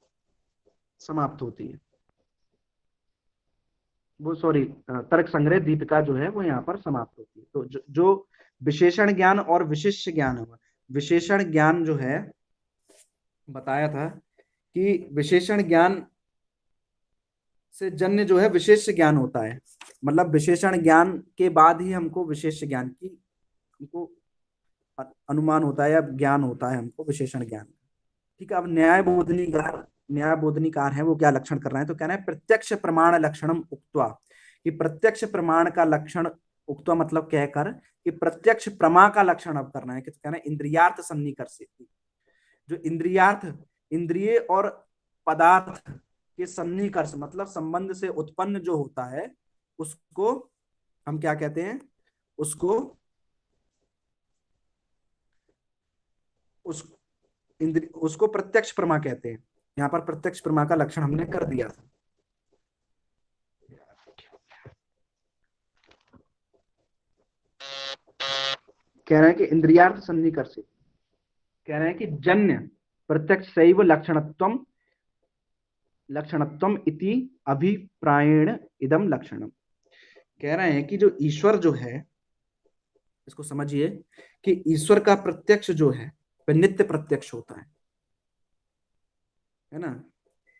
समाप्त होती है, वो सॉरी, तर्क संग्रह दीपिका जो है वो यहाँ पर समाप्त होती है। तो जो विशेषण ज्ञान और विशिष्ट ज्ञान हुआ, विशेषण ज्ञान जो है बताया था कि विशेषण ज्ञान से जन्य जो है विशेष ज्ञान होता है, मतलब विशेषण ज्ञान के बाद ही हमको विशेष ज्ञान की हमको अनुमान होता है या ज्ञान होता है हमको विशेषण ज्ञान। ठीक है, अब न्याय बोधनीकार है वो क्या लक्षण कर रहे हैं, तो कहना है प्रत्यक्ष प्रमाण लक्षणम उक्त्वा, कि प्रत्यक्ष प्रमाण का लक्षण उक्त्वा मतलब कहकर कि प्रत्यक्ष प्रमा का लक्षण अब करना है, कि कहना है इंद्रियार्थ सन्निकर्ष, जो इंद्रियार्थ, इंद्रिय और पदार्थ के सन्निकर्ष मतलब संबंध से उत्पन्न जो होता है उसको हम क्या कहते हैं, उसको उस उसको प्रत्यक्ष प्रमा कहते हैं। यहाँ पर प्रत्यक्ष प्रमा का लक्षण हमने कर दिया था। कह रहे हैं कि इंद्रियार्थ सन्निकर्ष, कह रहे हैं कि जन्य प्रत्यक्ष शैव लक्षणत्वम लक्षणत्वम इति अभिप्रायेण इदम लक्षणम। कह रहे हैं कि जो ईश्वर जो है, इसको समझिए कि ईश्वर का प्रत्यक्ष जो है, वह नित्य प्रत्यक्ष होता है ना।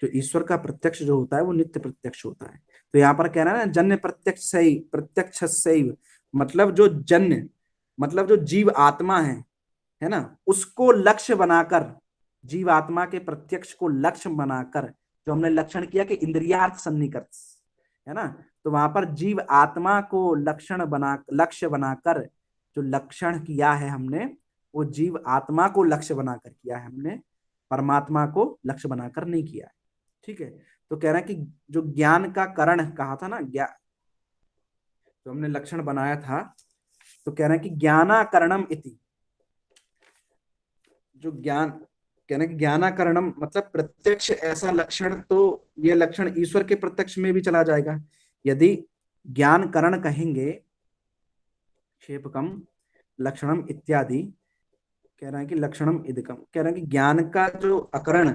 जो ईश्वर का प्रत्यक्ष जो होता है वो नित्य प्रत्यक्ष होता है। तो यहाँ पर कह रहा है ना, जन्य प्रत्यक्ष सैव, मतलब जो जन्य, मतलब जो जीव आत्मा है ना, उसको लक्ष्य बनाकर, जीव आत्मा के प्रत्यक्ष को लक्ष्य बनाकर, जो हमने लक्षण किया कि इंद्रियार्थ सन्निकर्ष, है ना, तो वहां पर जीव आत्मा को लक्ष्य बनाकर जो लक्षण किया है हमने, वो जीव आत्मा को लक्ष्य बनाकर किया है हमने, परमात्मा को लक्ष्य बनाकर नहीं किया है। ठीक है। तो कह रहा है कि जो ज्ञान का करण कहा था ना, जो हमने लक्षण बनाया था, तो कह रहे हैं कि ज्ञानाकरणम इति, जो ज्ञान, कहना कि ज्ञानाकरणम मतलब प्रत्यक्ष ऐसा लक्षण, तो ये लक्षण ईश्वर के प्रत्यक्ष में भी चला जाएगा। यदि ज्ञान करण कहेंगे, क्षेपकम लक्षणम इत्यादि, कह रहा है कि लक्षणम इदकम, कह रहा है कि ज्ञान का जो अकरण,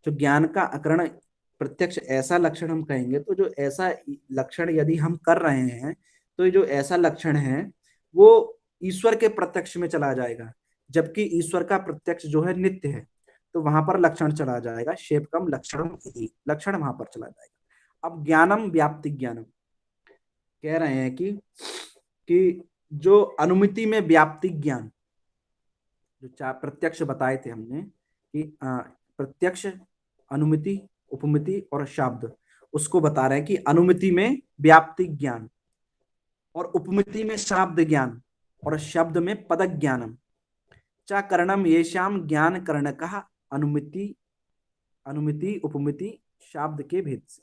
जो ज्ञान का अकरण प्रत्यक्ष ऐसा लक्षण हम कहेंगे, तो जो ऐसा लक्षण यदि हम कर रहे हैं, तो जो ऐसा लक्षण है वो ईश्वर के प्रत्यक्ष में चला जाएगा, जबकि ईश्वर का प्रत्यक्ष जो है नित्य है, तो वहां पर लक्षण चला जाएगा, शेपकम लक्षणम इति, लक्षण वहां पर चला जाएगा। अब ज्ञानम व्याप्ति ज्ञानम, कह रहे हैं कि जो अनुमिति में व्याप्ति ज्ञान, जो चार प्रत्यक्ष बताए थे हमने कि प्रत्यक्ष, अनुमिति, उपमिति और शब्द, उसको बता रहे हैं कि अनुमिति में व्याप्ति ज्ञान, और उपमिति में शाब्द ज्ञान, और शब्द में पद ज्ञानम, चा करणम येषाम ज्ञान करण का अनुमिति, अनुमिति उपमिति शाब्द के भेद से।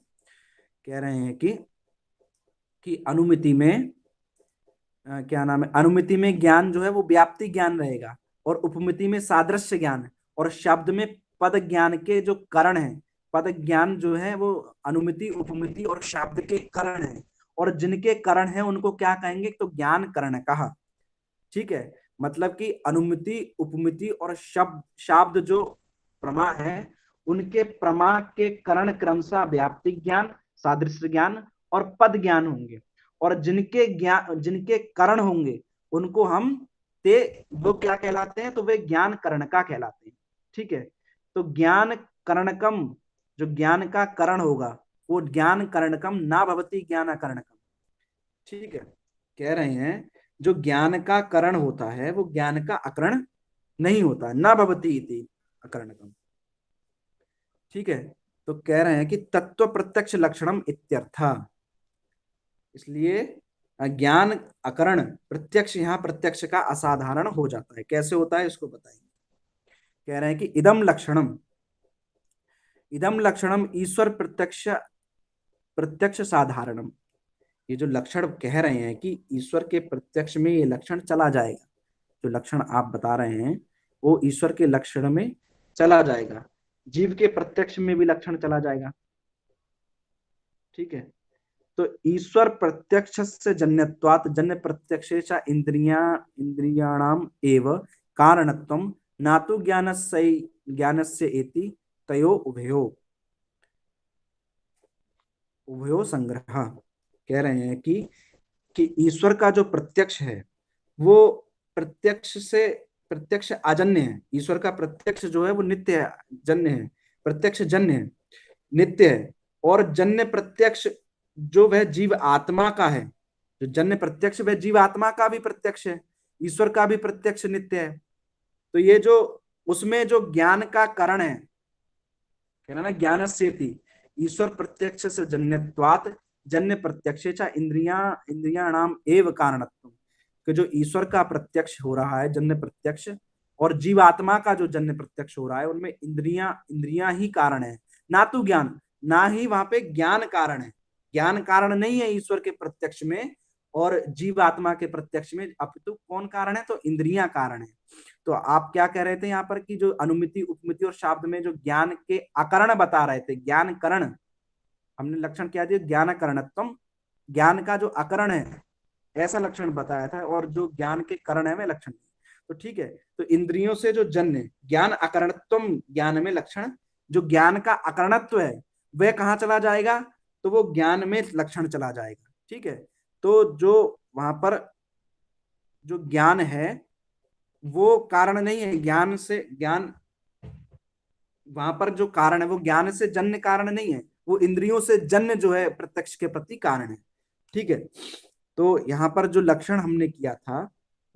कह रहे हैं कि अनुमिति में क्या नाम है, अनुमिति में ज्ञान जो है वो व्याप्ति ज्ञान रहेगा, और उपमिति में सादृश्य ज्ञान, और शब्द में पद ज्ञान के जो करण है, पद ज्ञान जो है वो अनुमिति उपमिति और शब्द के करण है, और जिनके करण है उनको क्या कहेंगे, तो ज्ञान करण कहा। ठीक है। मतलब कि अनुमिति उपमिति और शब्द जो प्रमा है, उनके प्रमा के करण क्रमशः व्याप्ति ज्ञान, सादृश्य ज्ञान और पद ज्ञान होंगे, और जिनके करण होंगे उनको हम ते वो क्या कहलाते हैं, तो वे ज्ञान करणका कहलाते हैं। ठीक है। तो ज्ञान करणकम, जो ज्ञान का करण होगा वो ज्ञान करणकम ना भवती ज्ञान करणकम। ठीक है। कह रहे हैं जो ज्ञान का करण होता है वो ज्ञान का अकरण नहीं होता, ना भवती इति अकरणकम। ठीक है। तो कह रहे हैं कि तत्व प्रत्यक्ष लक्षणम इत्यर्थ, इसलिए ज्ञान अकरण प्रत्यक्ष, यहाँ प्रत्यक्ष का असाधारण हो जाता है। कैसे होता है इसको बताएंगे। कह रहे हैं कि इदम लक्षणम ईश्वर प्रत्यक्ष साधारणम, ये जो लक्षण कह रहे हैं कि ईश्वर के प्रत्यक्ष में ये लक्षण चला जाएगा, जो लक्षण आप बता रहे हैं वो ईश्वर के लक्षण में चला जाएगा, जीव के प्रत्यक्ष में भी लक्षण चला जाएगा। ठीक है। तो ईश्वर प्रत्यक्ष से जन्यत्वात् जन्य प्रत्यक्ष इंद्रियाणाम एव कारणत्वम ना तो ज्ञानस्य एति तयो उभयो संग्रह। कह रहे हैं कि ईश्वर का जो प्रत्यक्ष है वो प्रत्यक्ष अजन्य है। ईश्वर का प्रत्यक्ष जो है वो नित्य है, जन्य है, प्रत्यक्ष जन्य है, नित्य है, और जन्य प्रत्यक्ष जो वह जीव आत्मा का है, जो जन्य प्रत्यक्ष वह जीव आत्मा का भी प्रत्यक्ष है, ईश्वर का भी प्रत्यक्ष नित्य है। तो ये जो उसमें जो ज्ञान का कारण है, कहना ना ज्ञान से थी, ईश्वर प्रत्यक्ष से जन्यत्वात् जन्य प्रत्यक्ष इंद्रियाणाम एव कारणत्व, कि जो ईश्वर का प्रत्यक्ष हो रहा है जन्य प्रत्यक्ष, और जीवात्मा का जो जन्य प्रत्यक्ष हो रहा है, उनमें इंद्रियां ही कारण है, ना तो ज्ञान, ना ही वहां पे ज्ञान कारण है। ज्ञान कारण नहीं है ईश्वर के प्रत्यक्ष में और जीवात्मा के प्रत्यक्ष में, अपितु कौन कारण है, तो इंद्रियां कारण है। तो आप क्या कह रहे थे यहाँ पर कि जो अनुमिति उपमिति और शब्द में जो ज्ञान के अकरण बता रहे थे, ज्ञान करण हमने लक्षण क्या दिया, ज्ञान करणत्वम, ज्ञान का जो अकरण है ऐसा लक्षण बताया था, और जो ज्ञान के करण है वे लक्षण। तो ठीक है। तो इंद्रियों से जो जन्य ज्ञान अकरणत्वम, ज्ञान में लक्षण, जो ज्ञान का अकरणत्व है वह कहाँ चला जाएगा, तो वो ज्ञान में लक्षण चला जाएगा। ठीक है। तो जो वहां पर जो ज्ञान है वो कारण नहीं है, ज्ञान से ज्ञान, वहां पर जो कारण है वो ज्ञान से जन्य कारण नहीं है, वो इंद्रियों से जन्य जो है प्रत्यक्ष के प्रति कारण है। ठीक है, तो यहाँ पर जो लक्षण हमने किया था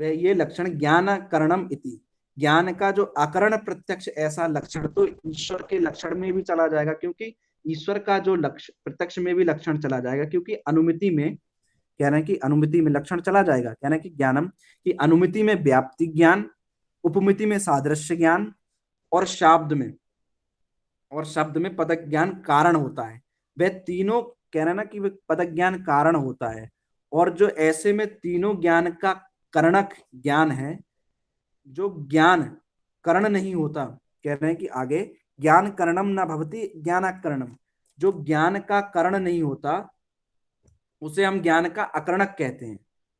वह ये लक्षण ज्ञान करणम इति, ज्ञान का जो अकरण प्रत्यक्ष ऐसा लक्षण तो ईश्वर के लक्षण में भी चला जाएगा, क्योंकि ईश्वर का जो लक्ष्य प्रत्यक्ष में भी लक्षण चला जाएगा, क्योंकि अनुमिति में कह रहे हैं कि अनुमिति में लक्षण चला जाएगा, कह रहे हैं कि ज्ञानम की अनुमिति में व्याप्ति ज्ञान, उपमिति में सादृश्य ज्ञान, और शब्द में पदक ज्ञान कारण होता है। वह तीनों कह रहे हैं ना कि वह पदक ज्ञान कारण होता है, और जो ऐसे में तीनों ज्ञान का करणक ज्ञान है, जो ज्ञान करण नहीं होता, कह रहे हैं कि आगे ज्ञान करणम न भवति ज्ञानाकरणम, जो ज्ञान का करण नहीं होता उसे हम ज्ञान का अकरणक कहते हैं।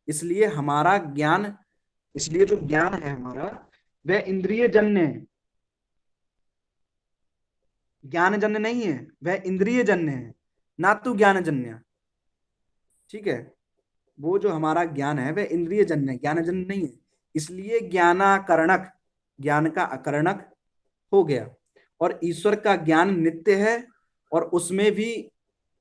इसलिए हमारा ज्ञान, इसलिए जो ज्ञान है हमारा वह इंद्रिय जन्य है, ज्ञान जन्य नहीं है, वह इंद्रिय जन्य है, ना तो ज्ञान जन्य। ठीक है, वो जो हमारा ज्ञान है वह इंद्रिय जन्य है, ज्ञान जन्य नहीं है, इसलिए ज्ञानाकरणक, ज्ञान का अकरणक हो गया। और ईश्वर का ज्ञान नित्य है, और उसमें भी,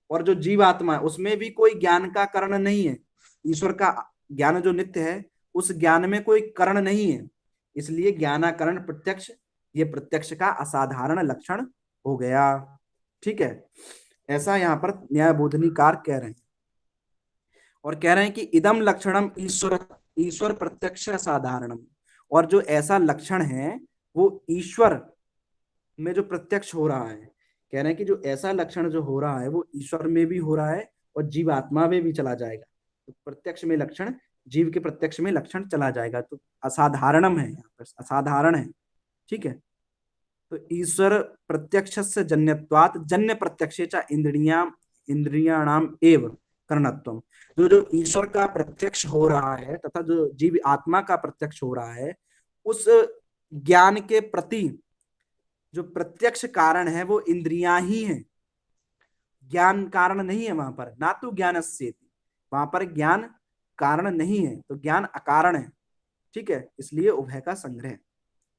और जो जीवात्मा है उसमें भी कोई ज्ञान का करण नहीं है। ईश्वर का ज्ञान जो नित्य है उस ज्ञान में कोई करण नहीं है, इसलिए ज्ञानाकरण प्रत्यक्ष, ये प्रत्यक्ष का असाधारण लक्षण हो गया। ठीक है, ऐसा यहाँ पर न्याय बोधनीकार कह रहे हैं, और कह रहे हैं कि इदम लक्षणम ईश्वर, ईश्वर प्रत्यक्ष साधारणम, और जो ऐसा लक्षण है वो ईश्वर में जो प्रत्यक्ष हो रहा है, कह रहे हैं कि जो ऐसा लक्षण जो हो रहा है वो ईश्वर में भी हो रहा है और जीव आत्मा में भी चला जाएगा। तो प्रत्यक्ष में लक्षण, जीव के प्रत्यक्ष में लक्षण चला जाएगा, तो असाधारणम है, यहाँ पर असाधारण है। ठीक है, तो ईश्वर प्रत्यक्ष से जन्यत्वात् जन्य प्रत्यक्ष इंद्रियाणाम एव करणत्वम, जो जो ईश्वर का प्रत्यक्ष हो रहा है तथा जो जीव आत्मा का प्रत्यक्ष हो रहा है, उस ज्ञान के प्रति जो प्रत्यक्ष कारण है वो इंद्रियां ही हैं, ज्ञान कारण नहीं है वहां पर, ना तो ज्ञान से, वहां पर ज्ञान कारण नहीं है तो ज्ञान अकारण है। ठीक है, इसलिए उभय का संग्रह,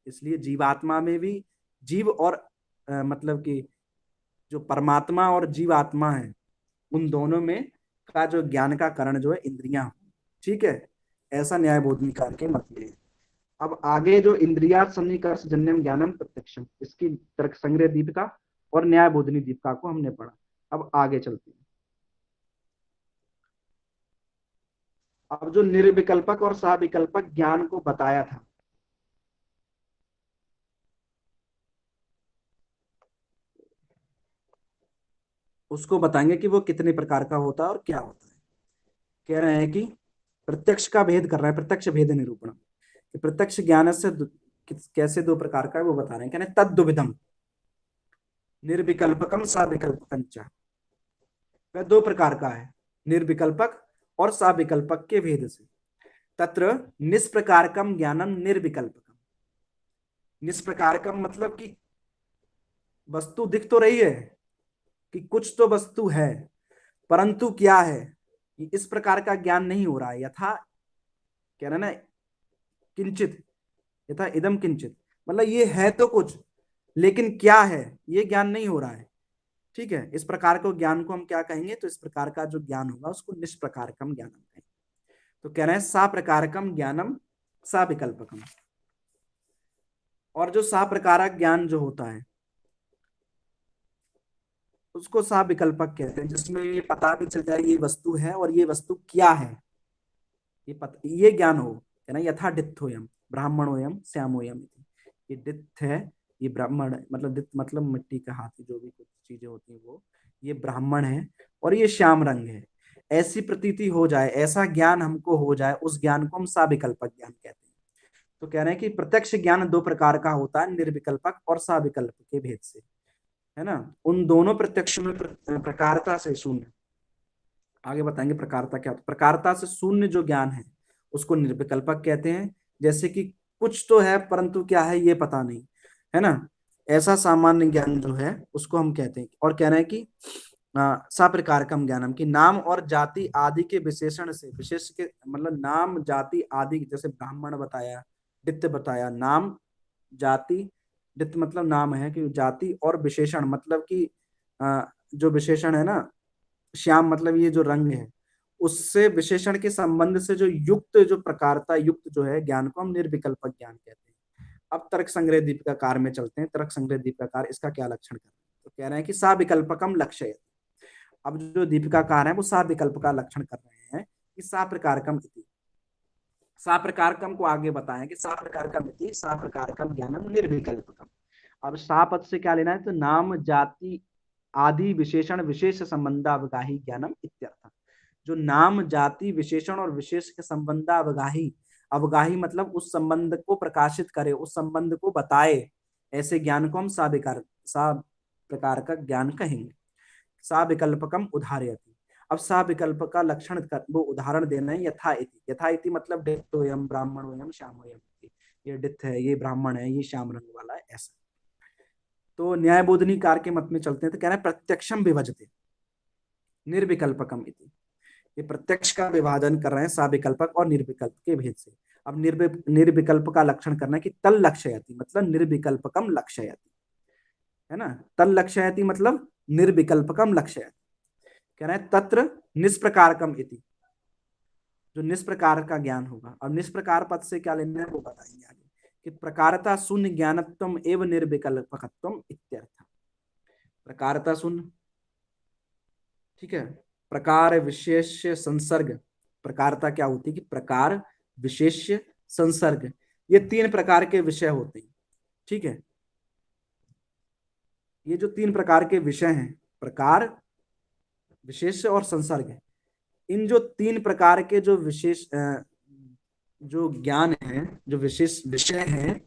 इसलिए जीवात्मा में भी, जीव और मतलब कि जो परमात्मा और जीवात्मा है उन दोनों में का जो ज्ञान का कारण जो है इंद्रियां। ठीक है, ऐसा न्याय बोधनिकार के मत में। अब आगे जो इंद्रिया सन्निकर्ष जन्यम ज्ञानम प्रत्यक्षम, इसकी तर्क संग्रह दीपिका और न्याय बोधनी दीपिका को हमने पढ़ा। अब आगे चलते हैं। अब जो निर्विकल्पक और सविकल्पक ज्ञान को बताया था, उसको बताएंगे कि वो कितने प्रकार का होता है और क्या होता है। कह रहे हैं कि प्रत्यक्ष का भेद कर रहा है, प्रत्यक्ष भेद निरूपण, कि प्रत्यक्ष ज्ञान से कैसे दो प्रकार का है वो बता रहे हैं। कहने तद्विधम निर्विकल्पकम सविकल्पकम च, वह दो प्रकार का है, निर्विकल्पक और सविकल्पक के भेद से। तत्र निष्प्रकारकम ज्ञानम निर्विकल्पकम, निष्प्रकारकम मतलब कि वस्तु दिख तो रही है, कि कुछ तो वस्तु है, परंतु क्या है कि इस प्रकार का ज्ञान नहीं हो रहा है। यथा कह रहे ना किंचित, यथा इदम किंचित, मतलब ये है तो कुछ, लेकिन क्या है ये ज्ञान नहीं हो रहा है। ठीक है, इस प्रकार को ज्ञान को हम क्या कहेंगे, तो इस प्रकार का जो ज्ञान होगा उसको निष्प्रकारकम ज्ञानम कहेंगे। तो कह रहे हैं सा प्रकारकम ज्ञानम सा विकल्पकम, और जो सा प्रकारक ज्ञान जो होता है उसको सा विकल्पक कहते हैं, जिसमें ये पता भी चल जाए ये वस्तु है और ये वस्तु क्या है, ये ज्ञान हो। है ना, यथा डित्थोयम ब्राह्मणोयम श्यामोयम, ये डित्थ है, ये ब्राह्मण, मतलब डित्थ मतलब मिट्टी का हाथी, जो भी कुछ चीजें होती हैं वो, ये ब्राह्मण है और ये श्याम रंग है, ऐसी प्रतीति हो जाए, ऐसा ज्ञान हमको हो जाए, उस ज्ञान को हम साविकल्पक ज्ञान कहते हैं। तो कह रहे हैं कि प्रत्यक्ष ज्ञान दो प्रकार का होता है, निर्विकल्पक और साविकल्प के भेद से। है ना, उन दोनों प्रत्यक्ष में प्रकारता से शून्य, आगे बताएंगे प्रकारता क्या होता है। प्रकारता से शून्य जो ज्ञान है उसको निर्विकल्पक कहते हैं, जैसे कि कुछ तो है परंतु क्या है ये पता नहीं, है ना, ऐसा सामान्य ज्ञान जो है उसको हम कहते हैं। और कह रहे हैं कि सप्रकारकम ज्ञानम, की नाम और जाति आदि के विशेषण से, विशेष के मतलब नाम जाति आदि, जैसे ब्राह्मण बताया, डित्य बताया, नाम जाति, डित्य मतलब नाम है कि जाति, और विशेषण मतलब कि जो विशेषण है ना, श्याम मतलब ये जो रंग है, उससे विशेषण के संबंध से जो युक्त, जो प्रकारता युक्त जो है ज्ञान को हम निर्विकल्पक ज्ञान कहते हैं। अब तर्क संग्रह दीपिकाकार में चलते हैं। तर्क संग्रह दीपिकाकार इसका क्या लक्षण कर रहे हैं, तो कह रहे हैं कि सा विकल्पकम लक्ष्य। अब जो दीपिकाकार है वो सा विकल्प का लक्षण कर रहे हैं कि सा प्रकारकम इति। सा प्रकारकम को आगे बताएं कि सा प्रकारकम इति सा प्रकारकम ज्ञानम निर्विकल्पकम। अब सा पद से क्या लेना है, तो नाम जाति आदि विशेषण विशेष संबंधावगाही ज्ञानम इत्यर्थ। जो नाम जाति विशेषण और विशेष के संबंधावगाही, अवगाही मतलब उस संबंध को प्रकाशित करे, उस संबंध को बताए, ऐसे ज्ञान को हम सा प्रकार का ज्ञान कहेंगे। सा विकल्पकम उदाहरयति। अब सा विकल्प का लक्षण कर वो उदाहरण देना है, यथा इति। यथा इति मतलब डित्तोयम ब्राह्मणोयम श्यामोयम। ये डित्थ है, ये ब्राह्मण है, ये श्याम रंग वाला है, ऐसा। तो न्याय बोधनी कार के मत में चलते हैं, तो कह रहे हैं प्रत्यक्षम विभजते निर्विकल्पकम इति। ये प्रत्यक्ष का विभाजन कर रहे हैं साविकल्पक और निर्विकल्प के भेद से। अब निर्विकल्प का लक्षण करना है कि तल लक्ष्यति मतलब निर्विकल्पकम लक्ष्यति, है ना। तल लक्ष्यति मतलब निर्विकल्पकम लक्ष्यति। कह रहे हैं तत्र निष्प्रकारकम इति, जो निष्प्रकार का ज्ञान होगा। अब निष्प्रकार पद से क्या लेना है वो बताएंगे आगे, कि प्रकारता शून्य ज्ञानत्वम एवं निर्विकल्पकत्वम इत्यर्थ। प्रकारता शून्य, ठीक है। प्रकार विशेष्य संसर्ग, प्रकारता क्या होती है कि प्रकार विशेष्य संसर्ग, ये तीन प्रकार के विषय होते हैं, ठीक है। ये जो तीन प्रकार के विषय हैं, प्रकार विशेष्य और संसर्ग, इन जो तीन प्रकार के जो विशेष जो ज्ञान है, जो विशेष विषय हैं,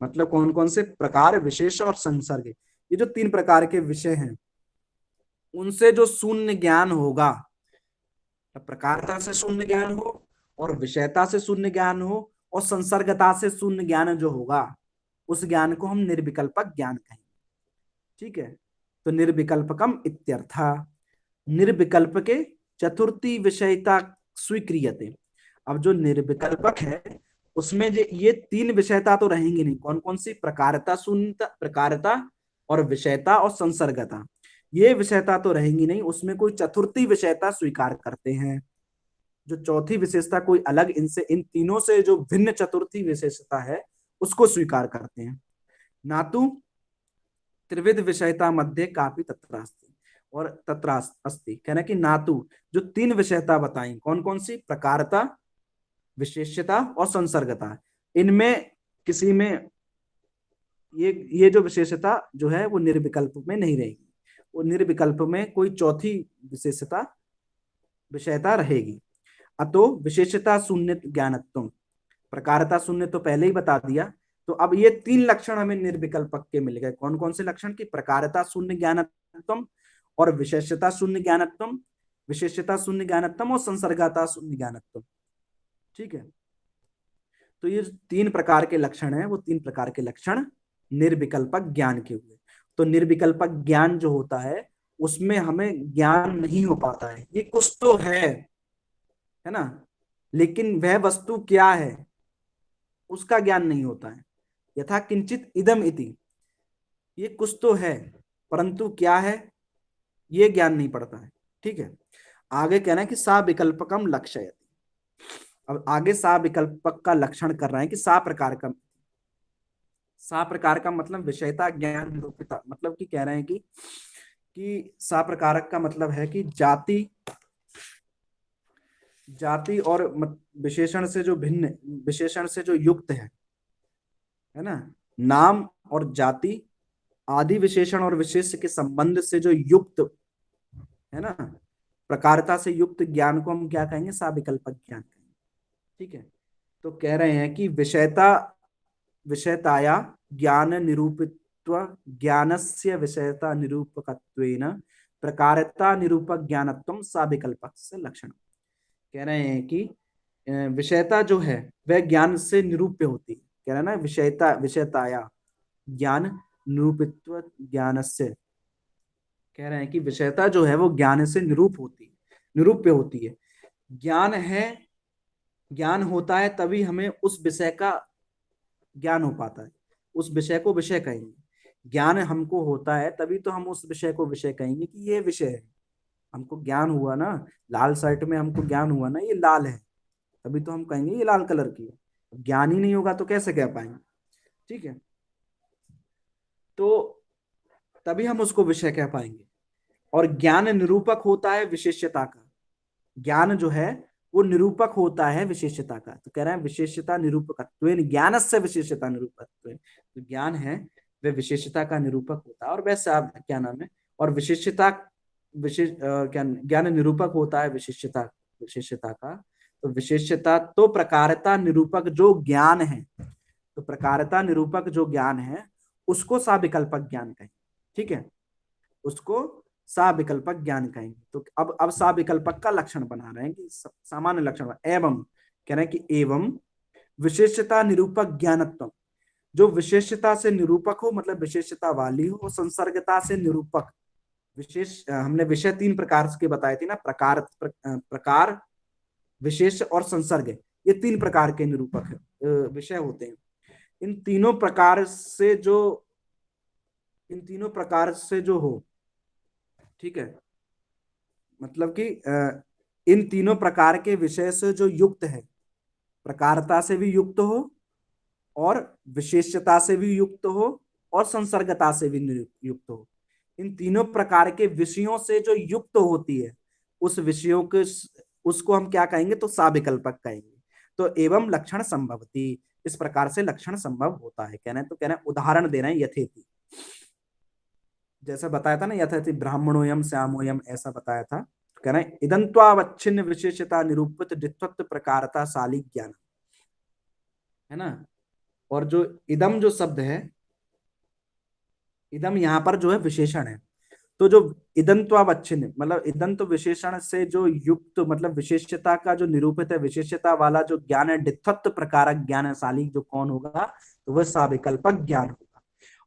मतलब कौन कौन से, प्रकार विशेष और संसर्ग, ये जो तीन प्रकार के विषय हैं, उनसे जो शून्य ज्ञान होगा, प्रकारता से शून्य ज्ञान हो और विषयता से शून्य ज्ञान हो और संसर्गता से शून्य ज्ञान जो होगा, उस ज्ञान को हम निर्विकल्पक ज्ञान कहेंगे, ठीक है। तो निर्विकल्पकम इत्यर्था। निर्विकल्प के चतुर्थी विषयता स्वीक्रियते। अब जो निर्विकल्पक है उसमें ये तीन विषयता तो रहेंगी नहीं। कौन कौन सी, प्रकारता शून्यता, प्रकारता और विषयता और संसर्गता, ये विषयता तो रहेंगी नहीं। उसमें कोई चतुर्थी विषयता स्वीकार करते हैं, जो चौथी विशेषता कोई अलग इनसे, इन तीनों से जो भिन्न चतुर्थी विशेषता है उसको स्वीकार करते हैं। नातु त्रिविध विषयता मध्य काफी तत्रास्ति, और तत्रास्ति कहना कि नातु जो तीन विषयता बताई, कौन कौन सी, प्रकारता विशेष्यता और संसर्गता, इनमें किसी में ये जो विशेषता जो है वो निर्विकल्प में नहीं रहेगी, वो निर्विकल्प में कोई चौथी विशेषता विषयता रहेगी। अतो विशेषता शून्य ज्ञानत्व, प्रकारता शून्य तो पहले ही बता दिया। तो अब ये तीन लक्षण हमें निर्विकल्पक के मिल गए। कौन कौन से लक्षण की, प्रकारता शून्य ज्ञानत्व और विशेषता शून्य ज्ञानत्व, विशेषता शून्य ज्ञानत्व और संसर्गता शून्य ज्ञानत्व, ठीक है। तो ये तीन प्रकार के लक्षण हैं, वो तीन प्रकार के लक्षण निर्विकल्पक ज्ञान के हुए। तो निर्विकल्पक ज्ञान जो होता है उसमें हमें ज्ञान नहीं हो पाता है, ये कुछ तो है ना, लेकिन वह वस्तु क्या है उसका ज्ञान नहीं होता है। यथा किंचित इदम इति, ये कुछ तो है परंतु क्या है ये ज्ञान नहीं पड़ता है, ठीक है। आगे कहना है कि सा विकल्पकम लक्ष्यति। अब आगे सा विकल्पक का लक्षण कर रहे हैं कि सा प्रकार का मतलब विषयता ज्ञान निरूपिता, मतलब कि कह रहे हैं कि सा प्रकारक का मतलब है कि जाति और विशेषण से जो भिन्न, विशेषण से जो युक्त है ना, नाम और जाति आदि विशेषण और विशेष के संबंध से जो युक्त है ना, प्रकारता से युक्त ज्ञान को हम क्या कहेंगे, साविकल्पक ज्ञान कहेंगे, ठीक है। तो कह रहे हैं कि विषयताया ज्ञान निरूपित्व ज्ञानस्य विषयता निरूपकत्वेन प्रकारता निरूपक ज्ञानत्वम साविकल्पक से लक्षण। कह रहे हैं कि विषयता जो है वह ज्ञान से निरूप्य होती है। कह रहे हैं ना, विषयताया ज्ञान निरूपित्व ज्ञानस्य, कह रहे हैं कि विषयता जो है वो ज्ञान से निरूप्य होती है। ज्ञान होता है तभी हमें उस विषय का ज्ञान हो पाता है, उस विषय को विषय कहेंगे। ज्ञान हमको होता है तभी तो हम उस विषय को विषय कहेंगे कि ये विषय है। हमको ज्ञान हुआ ना, लाल शर्ट में हमको ज्ञान हुआ ना ये लाल है, तभी तो हम कहेंगे ये लाल कलर की है। ज्ञान ही नहीं होगा तो कैसे कह पाएंगे। ठीक है, तो तभी हम उसको विषय कह पाएंगे। और ज्ञान निरूपक होता है विशेष्यता का। ज्ञान जो है वो निरूपक होता है विशेष्यता का। तो कह रहे हैं विशेष्यता निरूपक ज्ञान से विशेष्यता निरूपक, तो ज्ञान है वह विशेषता का निरूपक होता है। और वैसे आप क्या नाम है, और विशेषता क्या ज्ञान निरूपक होता है विशेषता विशेषता का। तो विशेषता तो प्रकारता निरूपक जो ज्ञान है, तो प्रकारता निरूपक जो ज्ञान है उसको साविकल्पक ज्ञान कहें। ठीक है, उसको साविकल्पक ज्ञान कहेंगे। तो अब साविकल्पक का लक्षण बना रहे हैं कि सामान्य लक्षण एवं, कह रहे हैं कि एवं विशेषता निरूपक ज्ञानत्व, जो विशेषता से निरूपक हो मतलब विशेषता वाली हो, संसर्गता से निरूपक। विशेष हमने विषय तीन प्रकार के बताए थे ना, प्रकार विशेष और संसर्ग, ये तीन प्रकार के निरूपक विषय होते हैं। इन तीनों प्रकार से जो हो, ठीक है, मतलब कि इन तीनों प्रकार के विषय से जो युक्त है, प्रकारता से भी युक्त हो और विशेषता से भी युक्त हो और संसर्गता से भी युक्त हो, इन तीनों प्रकार के विषयों से जो युक्त होती है उस विषयों के, उसको हम क्या कहेंगे, तो साविकल्पक कहेंगे। तो एवं लक्षण संभवती, इस प्रकार से लक्षण संभव होता है। कहना है तो कहना है, उदाहरण दे रहे हैं यथेति, जैसा बताया था ना यथेति ब्राह्मणोयम श्यामोयम, ऐसा बताया था। कह रहे हैं इदंत्वावच्छिन्न विशेषता निरूपित द्वित्वत्व प्रकारता शाली ज्ञान, है ना। और जो इदम जो शब्द है, इदम यहाँ पर जो है विशेषण है। तो जो इदंत्वावच्छिन्न मतलब इदंत विशेषण से जो युक्त मतलब विशेषता का जो निरूपित है, विशेषता वाला जो ज्ञान है, द्वित्वत्व प्रकारक ज्ञान है शाली, जो कौन होगा, तो वह साविकल्पक ज्ञान होगा।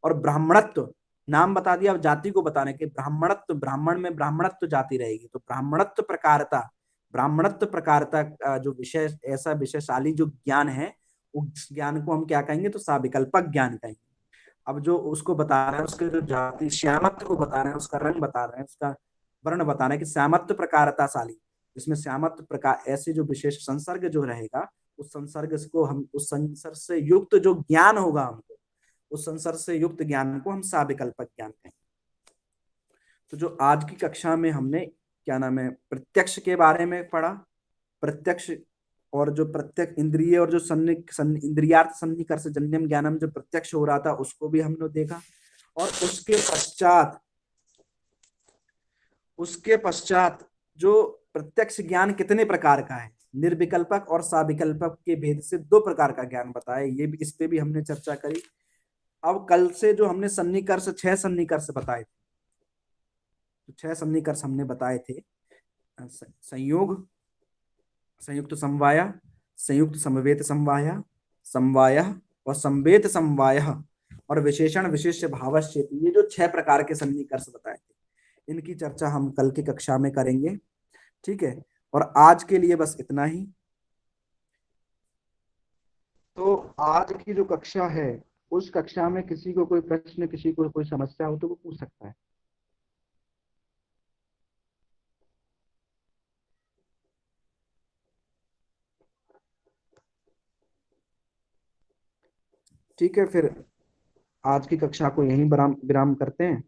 और ब्राह्मणत्व, नाम बता दिया, अब जाति को बताने के, ब्राह्मणत्व, ब्राह्मण में ब्राह्मणत्व जाति रहेगी, तो ब्राह्मणत्व प्रकारता जो विषय, ऐसा विषयशाली जो ज्ञान है, उस ज्ञान को हम क्या कहेंगे, तो साविकल्पक ज्ञान कहेंगे। अब जो उसको बता रहे हैं, उसके जो जाति श्यामत्व को बता रहे हैं, उसका रंग बता रहे हैं, उसका वर्ण बता रहे हैं कि श्यामत्व प्रकारता शाली, जिसमें श्यामत्व प्रकार ऐसे जो विशेष संसर्ग जो रहेगा, उस संसर्ग को हम, उस संसर्ग से युक्त जो ज्ञान होगा हमको, उस संसर्ग से युक्त ज्ञान को हम साविकल्पक ज्ञान कहेंगे। तो जो आज की कक्षा में हमने क्या नाम है, प्रत्यक्ष के बारे में पढ़ा, प्रत्यक्ष और जो प्रत्यक्ष इंद्रिय और जो इंद्रियार्थ सन्निकर्ष जन्यम ज्ञानम जो प्रत्यक्ष हो रहा था उसको भी हमने देखा। और उसके पश्चात जो प्रत्यक्ष ज्ञान कितने प्रकार का है, निर्विकल्पक और साविकल्पक के भेद से दो प्रकार का ज्ञान बताया, ये भी, इस पे भी हमने चर्चा करी। अब कल से जो हमने सन्निकर्ष, 6 सन्निकर्ष बताए थे, तो 6 सन्निकर्ष हमने बताए थे, संयोग, संयुक्त समवाय, संयुक्त समवेत समवाय, समवाय और संवेत समवाय और विशेषण विशेष्य भावश्चेत, ये जो 6 प्रकार के सन्निकर्ष बताए थे, इनकी चर्चा हम कल की कक्षा में करेंगे। ठीक है, और आज के लिए बस इतना ही। तो आज की जो कक्षा है, उस कक्षा में किसी को कोई प्रश्न, किसी को कोई समस्या हो तो वो पूछ सकता है। ठीक है, फिर आज की कक्षा को यहीं विराम करते हैं।